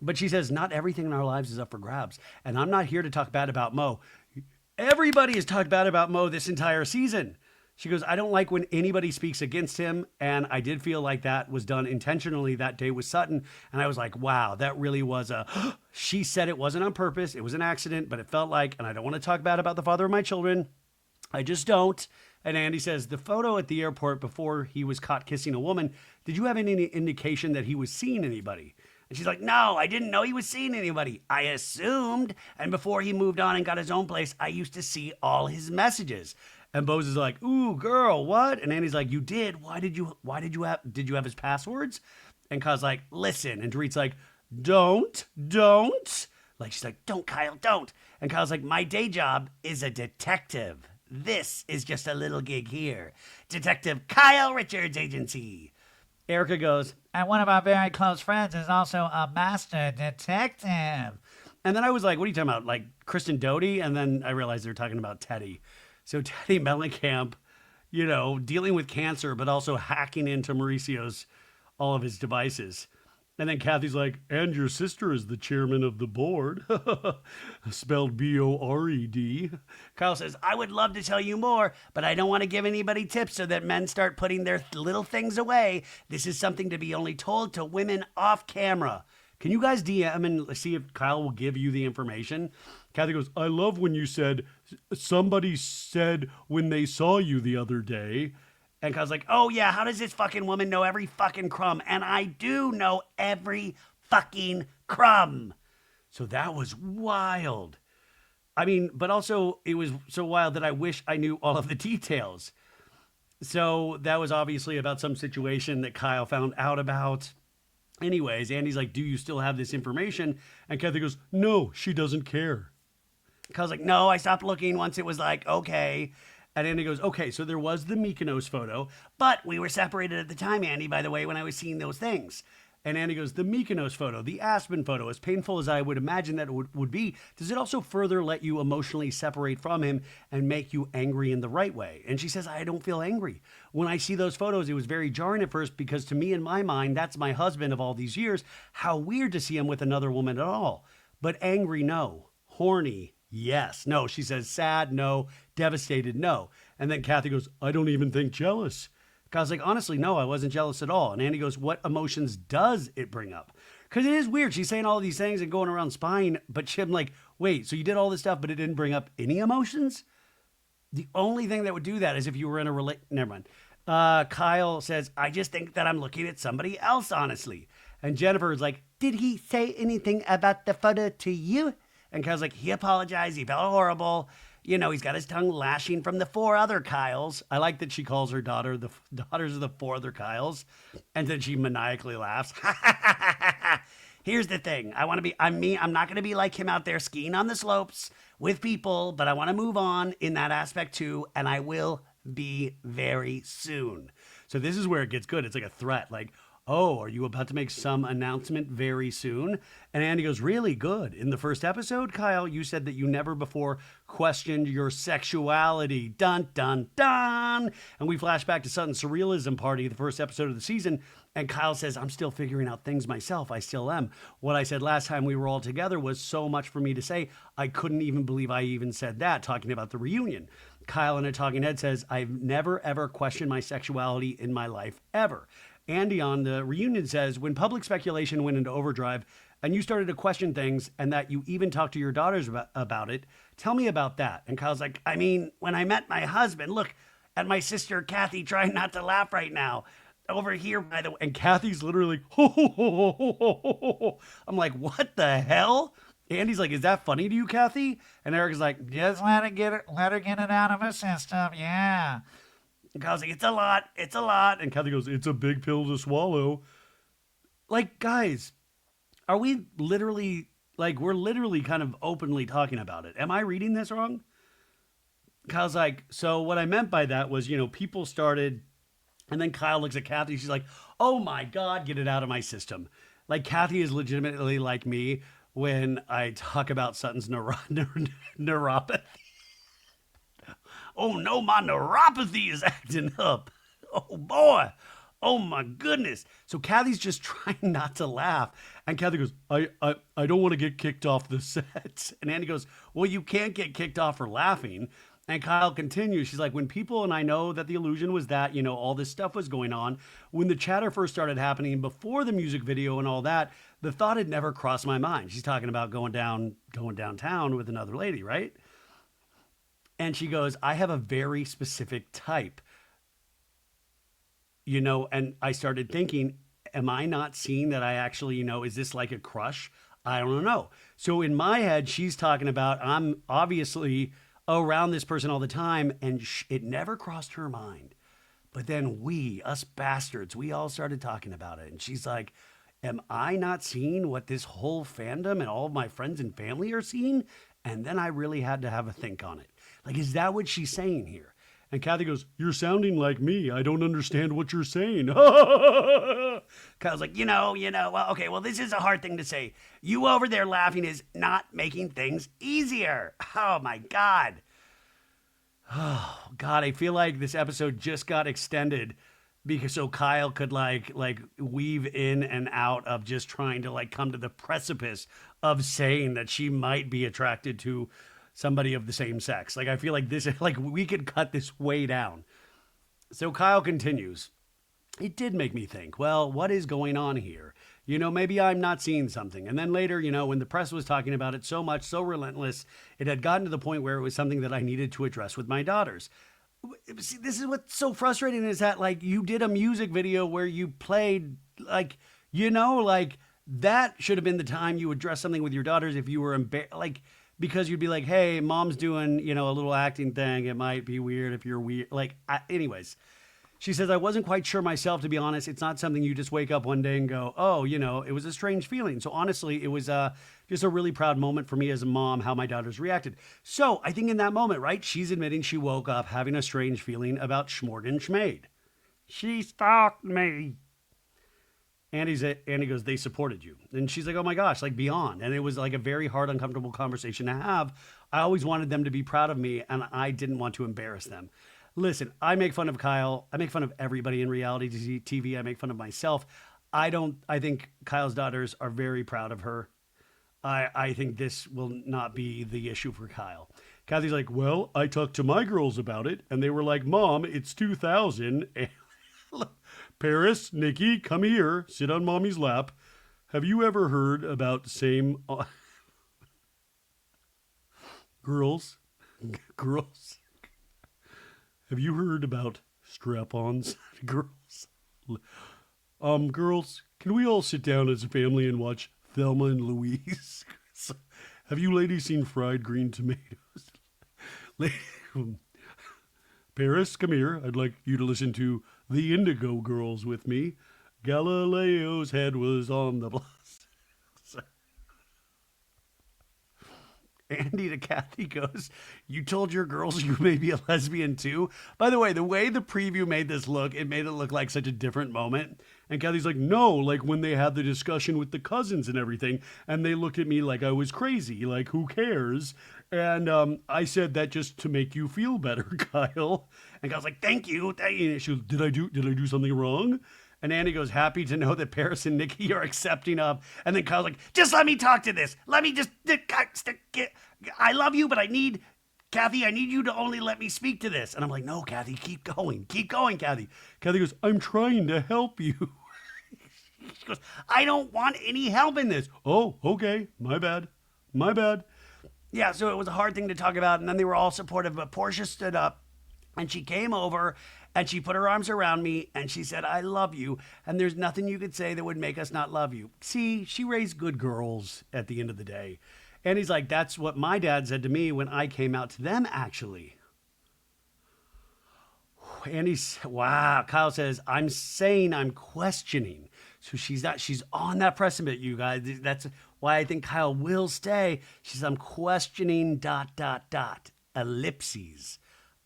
But she says, not everything in our lives is up for grabs. And I'm not here to talk bad about Mo. Everybody has talked bad about Mo this entire season. She goes, I don't like when anybody speaks against him. And I did feel like that was done intentionally that day with Sutton. And I was like, wow, that really was she said it wasn't on purpose. It was an accident, but it felt like, and I don't want to talk bad about the father of my children. I just don't. And Andy says, the photo at the airport before he was caught kissing a woman, did you have any indication that he was seeing anybody? And she's like, no, I didn't know he was seeing anybody. I assumed. And before he moved on and got his own place, I used to see all his messages. And Bose is like, ooh, girl, what? And Andy's like, you did? Did you have his passwords? And Kyle's like, listen. And Dorit's like, don't. Like, she's like, don't, Kyle, don't. And Kyle's like, my day job is a detective. This is just a little gig here. Detective Kyle Richards Agency. Erika goes, and one of our very close friends is also a master detective. And then I was like, what are you talking about? Like Kristen Doty? And then I realized they were talking about Teddi. So Teddi Mellencamp, dealing with cancer, but also hacking into Mauricio's, all of his devices. And then Kathy's like, and your sister is the chairman of the board. Spelled B-O-R-E-D. Kyle says, I would love to tell you more, but I don't want to give anybody tips so that men start putting their little things away. This is something to be only told to women off camera. Can you guys DM and see if Kyle will give you the information? Kathy goes, I love when you said, somebody said when they saw you the other day. And Kyle's like, oh yeah, how does this fucking woman know every fucking crumb? And I do know every fucking crumb. So that was wild. I mean, but also it was so wild that I wish I knew all of the details. So that was obviously about some situation that Kyle found out about. Anyways, Andy's like, do you still have this information? And Kathy goes, no, she doesn't care. Kyle's like, no, I stopped looking once it was like, okay. And Andy goes, okay, so there was the Mykonos photo, but we were separated at the time, Andy, by the way, when I was seeing those things. And Andy goes, the Mykonos photo, the Aspen photo, as painful as I would imagine that would be, does it also further let you emotionally separate from him and make you angry in the right way? And she says, I don't feel angry. When I see those photos, it was very jarring at first because to me, in my mind, that's my husband of all these years. How weird to see him with another woman at all. But angry, no. Horny, yes. No, she says sad, no. Devastated, no. And then Kathy goes, I don't even think jealous. I was like, honestly, no, I wasn't jealous at all. And Andy goes, what emotions does it bring up? Because it is weird. She's saying all these things and going around spying, but I'm like, wait, so you did all this stuff, but it didn't bring up any emotions? The only thing that would do that is if you were in a never mind. Kyle says, I just think that I'm looking at somebody else, honestly. And Jennifer is like, did he say anything about the photo to you? And Kyle's like, he apologized. He felt horrible. He's got his tongue lashing from the 4 other Kyles. I like that she calls her daughter the daughters of the 4 other Kyles. And then she maniacally laughs. Here's the thing. I'm not going to be like him out there skiing on the slopes with people, but I want to move on in that aspect too. And I will be very soon. So this is where it gets good. It's like a threat. Like, oh, are you about to make some announcement very soon? And Andy goes, really good. In the first episode, Kyle, you said that you never before questioned your sexuality. Dun, dun, dun. And we flash back to Sutton's surrealism party, the first episode of the season. And Kyle says, I'm still figuring out things myself. I still am. What I said last time we were all together was so much for me to say. I couldn't even believe I even said that, talking about the reunion. Kyle in a talking head says, I've never, ever questioned my sexuality in my life, ever. Andy on the reunion says, when public speculation went into overdrive and you started to question things and that you even talked to your daughters about it, tell me about that. And Kyle's like, I mean, when I met my husband, look at my sister, Kathy, trying not to laugh right now. Over here, by the way. And Kathy's literally, ho, ho, ho, ho, ho, ho, ho. I'm like, what the hell? Andy's like, is that funny to you, Kathy? And Erika's like, Just let her get it out of her system. Yeah. and Kyle's like, it's a lot. It's a lot. And Kathy goes, it's a big pill to swallow. Like, guys, are we literally, like, we're literally kind of openly talking about it. Am I reading this wrong? Kyle's like, so what I meant by that was, people started, and then Kyle looks at Kathy. She's like, oh my God, get it out of my system. Like, Kathy is legitimately like me when I talk about Sutton's neuropathy. Oh no, my neuropathy is acting up. Oh boy. Oh my goodness. So Kathy's just trying not to laugh. And Kathy goes, I don't want to get kicked off the set. And Andy goes, well, you can't get kicked off for laughing. And Kyle continues. She's like, when people, and I know that the illusion was that, all this stuff was going on. When the chatter first started happening before the music video and all that, the thought had never crossed my mind. She's talking about going downtown with another lady, right? And she goes, I have a very specific type. And I started thinking, am I not seeing that I actually, is this like a crush? I don't know. So in my head, she's talking about, I'm obviously around this person all the time, and it never crossed her mind. But then us bastards, we all started talking about it. And she's like, am I not seeing what this whole fandom and all of my friends and family are seeing? And then I really had to have a think on it. Like, is that what she's saying here? And Kathy goes, you're sounding like me. I don't understand what you're saying. Kyle's like, well, okay, well, this is a hard thing to say. You over there laughing is not making things easier. Oh, my God. Oh, God, I feel like this episode just got extended because so Kyle could like weave in and out of just trying to come to the precipice of saying that she might be attracted to somebody of the same sex. Like, I feel like this, we could cut this way down. So Kyle continues. It did make me think, well, what is going on here? Maybe I'm not seeing something. And then later, when the press was talking about it so much, so relentless, it had gotten to the point where it was something that I needed to address with my daughters. See, this is what's so frustrating is that, you did a music video where you played, that should have been the time you address something with your daughters if you were embarrassed, because you'd be like, hey, mom's doing, a little acting thing. It might be weird if you're weird. Anyways, she says, I wasn't quite sure myself, to be honest. It's not something you just wake up one day and go, oh, it was a strange feeling. So honestly, it was just a really proud moment for me as a mom, how my daughters reacted. So I think in that moment, right, she's admitting she woke up having a strange feeling about Schmorgan Schmade. She stalked me. Andy goes, they supported you. And she's like, oh my gosh, beyond. And it was a very hard, uncomfortable conversation to have. I always wanted them to be proud of me, and I didn't want to embarrass them. Listen, I make fun of Kyle. I make fun of everybody in reality TV. I make fun of myself. I think Kyle's daughters are very proud of her. I think this will not be the issue for Kyle. Kathy's like, well, I talked to my girls about it, and they were like, Mom, it's 2000. And Paris, Nikki, come here. Sit on Mommy's lap. Have you ever heard about same... Girls? Have you heard about strap-ons? Girls? Girls, can we all sit down as a family and watch Thelma and Louise? Have you ladies seen fried green tomatoes? Paris, come here. I'd like you to listen to The Indigo Girls with me. Galileo's head was on the blast. Andy to Kathy goes, you told your girls you may be a lesbian too? By the way the preview made this look, it made it look like such a different moment. And Kathy's like, no, when they had the discussion with the cousins and everything, and they looked at me like I was crazy, who cares? And I said that just to make you feel better, Kyle. And Kyle's like, thank you. She goes, did I do something wrong? And Andy goes, happy to know that Paris and Nikki are accepting of. And then Kyle's like, just let me talk to this. Let me just, I love you, but Kathy, I need you to only let me speak to this. And I'm like, no, Kathy, keep going, Kathy. Kathy goes, I'm trying to help you. She goes, I don't want any help in this. Oh, okay, my bad. Yeah, so it was a hard thing to talk about. And then they were all supportive, but Portia stood up and she came over and she put her arms around me and she said, I love you. And there's nothing you could say that would make us not love you. See, she raised good girls at the end of the day. Andy's like, that's what my dad said to me when I came out to them, actually. Andy's, wow. Kyle says, I'm saying I'm questioning. So she's on that precipice, you guys. That's why I think Kyle will stay. She says, I'm questioning ... ellipses.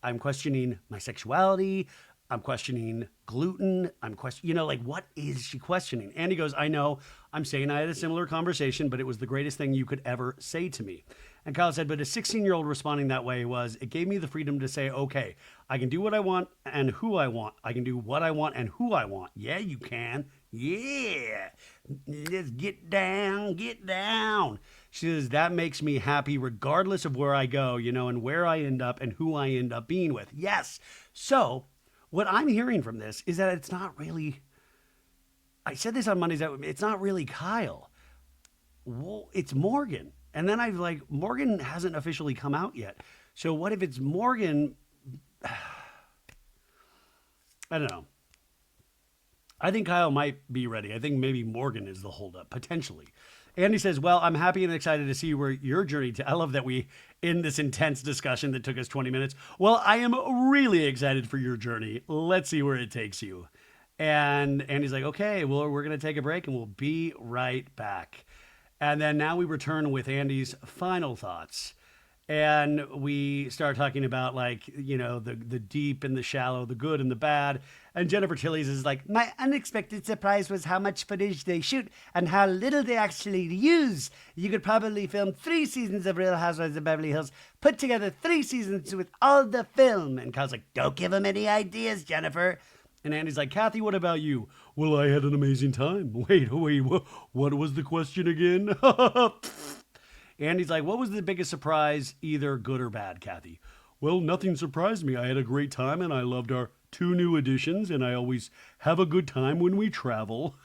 I'm questioning my sexuality. I'm questioning gluten. I'm questioning, like, what is she questioning? Andy goes, I know. I'm saying I had a similar conversation, but it was the greatest thing you could ever say to me. And Kyle said, but a 16-year-old responding that way it gave me the freedom to say, okay, I can do what I want and who I want. I can do what I want and who I want. Yeah, you can. Yeah. Let's get down, get down. She says, that makes me happy regardless of where I go, and where I end up and who I end up being with. Yes. So what I'm hearing from this is that it's not really, I said this on Mondays, it's not really Kyle. Well, it's Morgan. And then Morgan hasn't officially come out yet. So what if it's Morgan? I don't know. I think Kyle might be ready. I think maybe Morgan is the holdup, potentially. Andy says, well, I'm happy and excited to see where your journey to. I love that we end this intense discussion that took us 20 minutes. Well, I am really excited for your journey. Let's see where it takes you. And Andy's like, okay, well, we're going to take a break and we'll be right back. And then now we return with Andy's final thoughts. And we start talking about the deep and the shallow, the good and the bad. And Jennifer Tilly's is like, my unexpected surprise was how much footage they shoot and how little they actually use. You could probably film 3 seasons of Real Housewives of Beverly Hills, put together 3 seasons with all the film. And Kyle's like, don't give them any ideas, Jennifer. And Andy's like, Kathy, what about you? Well, I had an amazing time. Wait, what was the question again? Andy's like, what was the biggest surprise, either good or bad, Kathy? Well, nothing surprised me. I had a great time, and I loved our 2 new additions, and I always have a good time when we travel.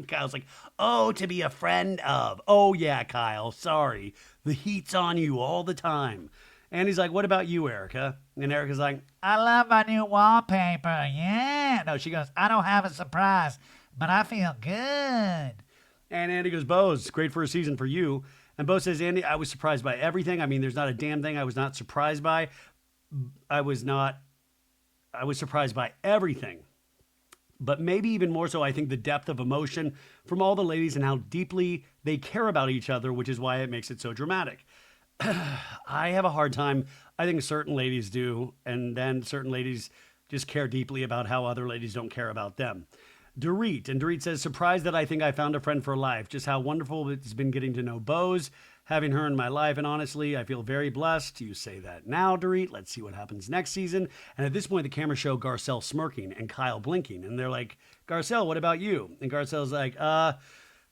Kyle's like, oh, to be a friend of. Oh, yeah, Kyle, sorry. The heat's on you all the time. And he's like, what about you, Erika? And Erika's like, I love my new wallpaper. Yeah. No, she goes, I don't have a surprise, but I feel good. And Andy goes, Bo, it's great for a season for you. And Bo says, Andy, I was surprised by everything. I mean, there's not a damn thing I was not surprised by. I was surprised by everything. But maybe even more so, I think the depth of emotion from all the ladies and how deeply they care about each other, which is why it makes it so dramatic. I have a hard time. I think certain ladies do. And then certain ladies just care deeply about how other ladies don't care about them. Dorit says, surprised that I think I found a friend for life. Just how wonderful it's been getting to know Boz, having her in my life. And honestly, I feel very blessed. You say that now, Dorit. Let's see what happens next season. And at this point, the camera show Garcelle smirking and Kyle blinking. And they're like, Garcelle, what about you? And Garcelle's like,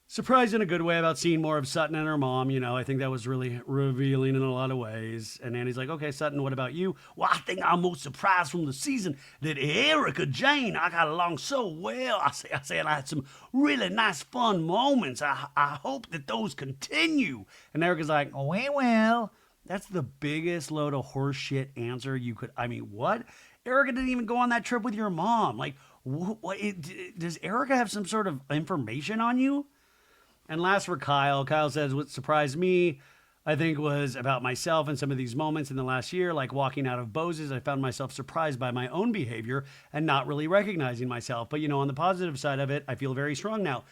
surprised in a good way about seeing more of Sutton and her mom. I think that was really revealing in a lot of ways. And Andy's like, okay, Sutton, what about you? Well, I think I'm most surprised from the season that Erika, Jayne, I got along so well. I said I had some really nice, fun moments. I hope that those continue. And Erika's like, we will. That's the biggest load of horseshit answer you could. I mean, what? Erika didn't even go on that trip with your mom. Like, does Erika have some sort of information on you? And last for Kyle. Kyle says, what surprised me, I think, was about myself and some of these moments in the last year, like walking out of Boz's. I found myself surprised by my own behavior and not really recognizing myself. But, on the positive side of it, I feel very strong now,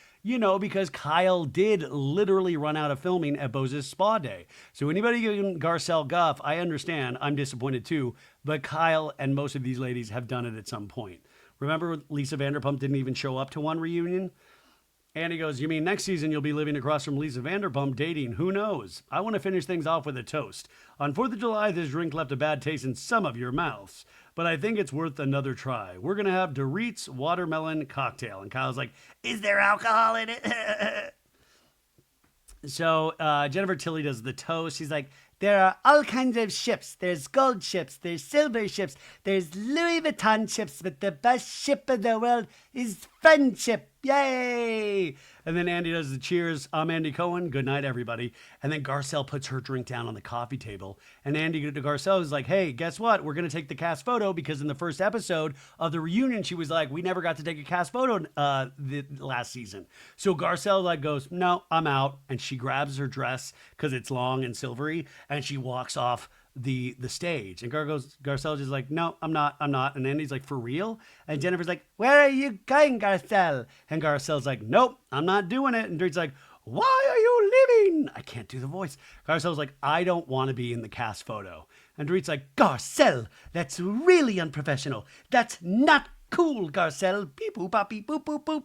because Kyle did literally run out of filming at Boz's spa day. So anybody giving Garcelle guff, I understand. I'm disappointed too. But Kyle and most of these ladies have done it at some point. Remember, Lisa Vanderpump didn't even show up to one reunion? And he goes, you mean next season you'll be living across from Lisa Vanderpump dating? Who knows? I want to finish things off with a toast. On 4th of July, this drink left a bad taste in some of your mouths, but I think it's worth another try. We're going to have Dorit's watermelon cocktail. And Kyle's like, is there alcohol in it? So Jennifer Tilly does the toast. She's like, there are all kinds of ships. There's gold ships. There's silver ships. There's Louis Vuitton ships. But the best ship in the world is friendship. Yay! And then Andy does the cheers. I'm Andy Cohen. Good night, everybody. And then Garcelle puts her drink down on the coffee table. And Andy to Garcelle is like, hey, guess what? We're going to take the cast photo because in the first episode of the reunion, she was like, we never got to take a cast photo the last season. So Garcelle like goes, no, I'm out. And she grabs her dress because it's long and silvery. And she walks off the stage. And Garcelle's just like, no, I'm not. And Andy's like, for real? And Jennifer's like, where are you going, Garcelle? And Garcelle's like, nope, I'm not doing it. And Dorit's like, why are you leaving? I can't do the voice. Garcelle's like, I don't want to be in the cast photo. And Dorit's like, Garcelle, that's really unprofessional. That's not cool, Garcelle. Beep, boop, bop, beep, boop, boop, boop.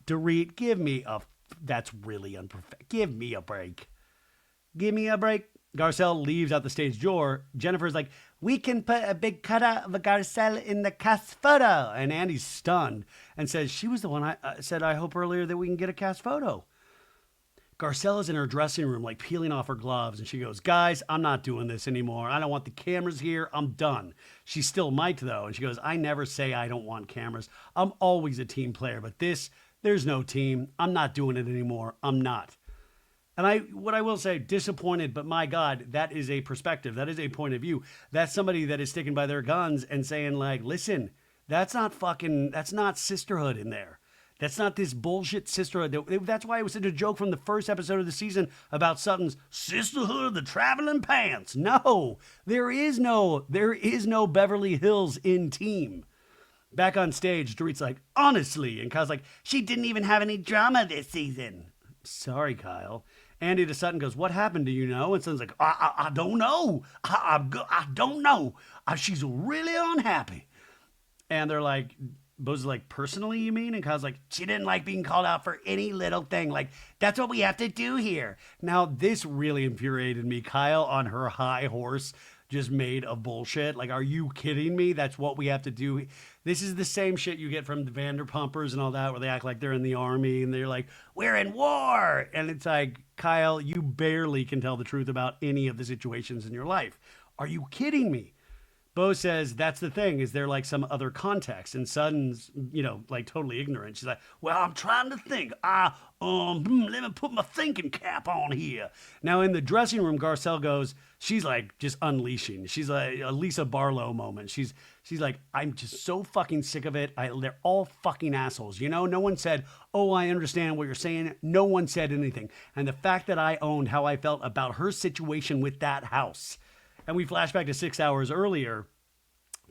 Dorit, that's really unprofessional. Give me a break. Give me a break. Garcelle leaves out the stage door. Jennifer's like, we can put a big cutout of a Garcelle in the cast photo. And Andy's stunned and says, she was the one I said I hope earlier that we can get a cast photo. Garcelle is in her dressing room, like peeling off her gloves. And she goes, guys, I'm not doing this anymore. I don't want the cameras here. I'm done. She's still mic'd though. And she goes, I never say I don't want cameras. I'm always a team player. But there's no team. I'm not doing it anymore. I'm not. And what I will say, disappointed, but my God, that is a perspective. That is a point of view. That's somebody that is sticking by their guns and saying like, listen, that's not sisterhood in there. That's not this bullshit sisterhood. That's why it was such a joke from the first episode of the season about Sutton's sisterhood of the traveling pants. No, there is no Beverly Hills in team. Back on stage, Dorit's like, honestly, and Kyle's like, she didn't even have any drama this season. Sorry, Kyle. Andy to Sutton goes, what happened? Do you know? And Sutton's like, I don't know. I don't know. She's really unhappy. And they're like, Bo's like, personally, you mean? And Kyle's like, she didn't like being called out for any little thing. Like, that's what we have to do here. Now, this really infuriated me. Kyle on her high horse just made a bullshit. Like, are you kidding me? That's what we have to do. This is the same shit you get from the Vanderpumpers and all that, where they act like they're in the army and they're like, we're in war. And it's like, Kyle, you barely can tell the truth about any of the situations in your life. Are you kidding me? Bo says that's the thing. Is there like some other context? And Sutton's, like totally ignorant. She's like, well, I'm trying to think. Let me put my thinking cap on here. Now in the dressing room, Garcelle goes, she's like just unleashing. She's like a Lisa Barlow moment. She's like, I'm just so fucking sick of it. They're all fucking assholes. No one said, oh, I understand what you're saying. No one said anything. And the fact that I owned how I felt about her situation with that house. And we flash back to 6 hours earlier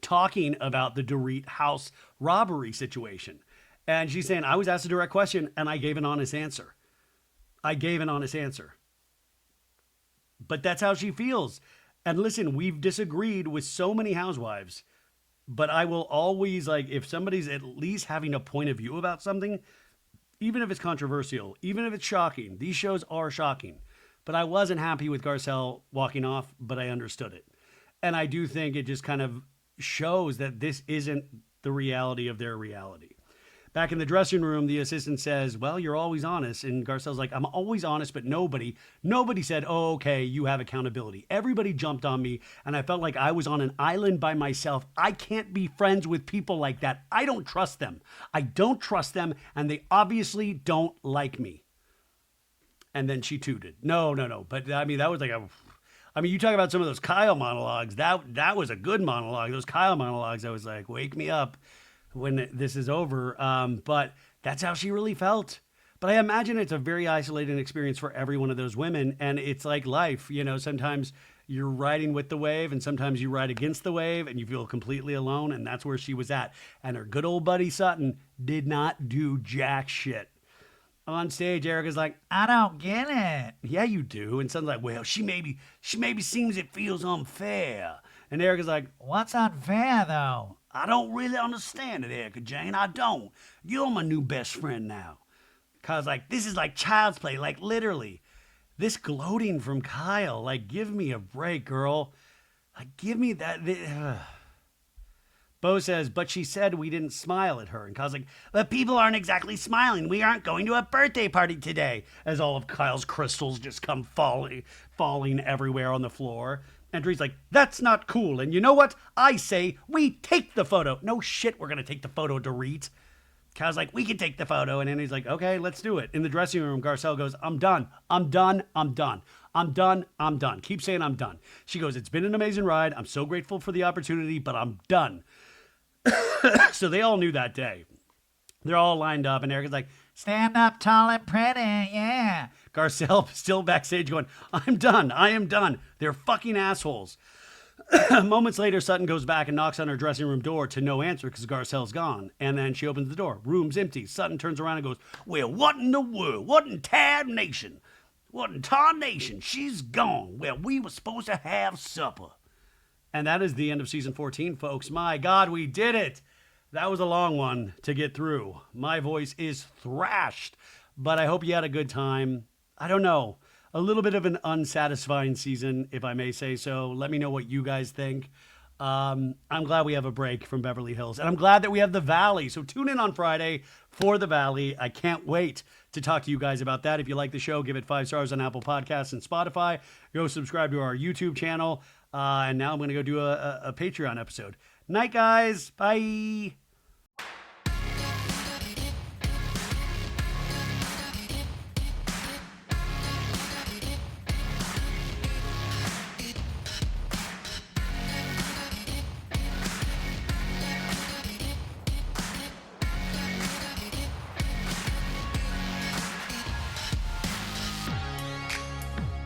talking about the Dorit house robbery situation. And she's saying, I was asked a direct question and I gave an honest answer. But that's how she feels. And listen, we've disagreed with so many housewives, but I will always if somebody's at least having a point of view about something, even if it's controversial, even if it's shocking, these shows are shocking. But I wasn't happy with Garcelle walking off, but I understood it. And I do think it just kind of shows that this isn't the reality of their reality. Back in the dressing room, the assistant says, well, you're always honest. And Garcelle's like, I'm always honest, but nobody said, oh, okay, you have accountability. Everybody jumped on me, and I felt like I was on an island by myself. I can't be friends with people like that. I don't trust them. And they obviously don't like me. And then she tooted. No. But I mean, that was like you talk about some of those Kyle monologues. That was a good monologue. Those Kyle monologues, I was like, wake me up when this is over. But that's how she really felt. But I imagine it's a very isolating experience for every one of those women. And it's like life. Sometimes you're riding with the wave and sometimes you ride against the wave and you feel completely alone. And that's where she was at. And her good old buddy Sutton did not do jack shit. On stage, Erika's like, I don't get it. Yeah, you do. And Sutton's like, well, she maybe seems it feels unfair. And Erika's like, what's unfair, though? I don't really understand it, Erika Jayne. I don't. You're my new best friend now. Kyle's like, this is like child's play. Like, literally. This gloating from Kyle. Like, give me a break, girl. Like, give me that. Bo says, but she said we didn't smile at her. And Kyle's like, but people aren't exactly smiling. We aren't going to a birthday party today. As all of Kyle's crystals just come falling everywhere on the floor. And Dorit's like, that's not cool. And you know what? I say we take the photo. No shit, we're going to take the photo, Dorit. Kyle's like, we can take the photo. And then he's like, okay, let's do it. In the dressing room, Garcelle goes, I'm done. I'm done. I'm done. I'm done. I'm done. Keep saying I'm done. She goes, it's been an amazing ride. I'm so grateful for the opportunity, but I'm done. So they all knew that day. They're all lined up, and Erika's like, stand up tall and pretty, yeah. Garcelle still backstage going, I'm done. I am done. They're fucking assholes. Moments later, Sutton goes back and knocks on her dressing room door to no answer because Garcelle's gone. And then she opens the door. Room's empty. Sutton turns around and goes, well, what in the world? What in tarnation? What in tarnation? She's gone. Well, we were supposed to have supper. And that is the end of season 14, folks. My God, we did it. That was a long one to get through. My voice is thrashed, but I hope you had a good time. I don't know. A little bit of an unsatisfying season, if I may say so. Let me know what you guys think. I'm glad we have a break from Beverly Hills, and I'm glad that we have the Valley. So tune in on Friday for the Valley. I can't wait to talk to you guys about that. If you like the show, give it 5 stars on Apple Podcasts and Spotify. Go subscribe to our YouTube channel. And now I'm going to go do a Patreon episode. Night, guys. Bye.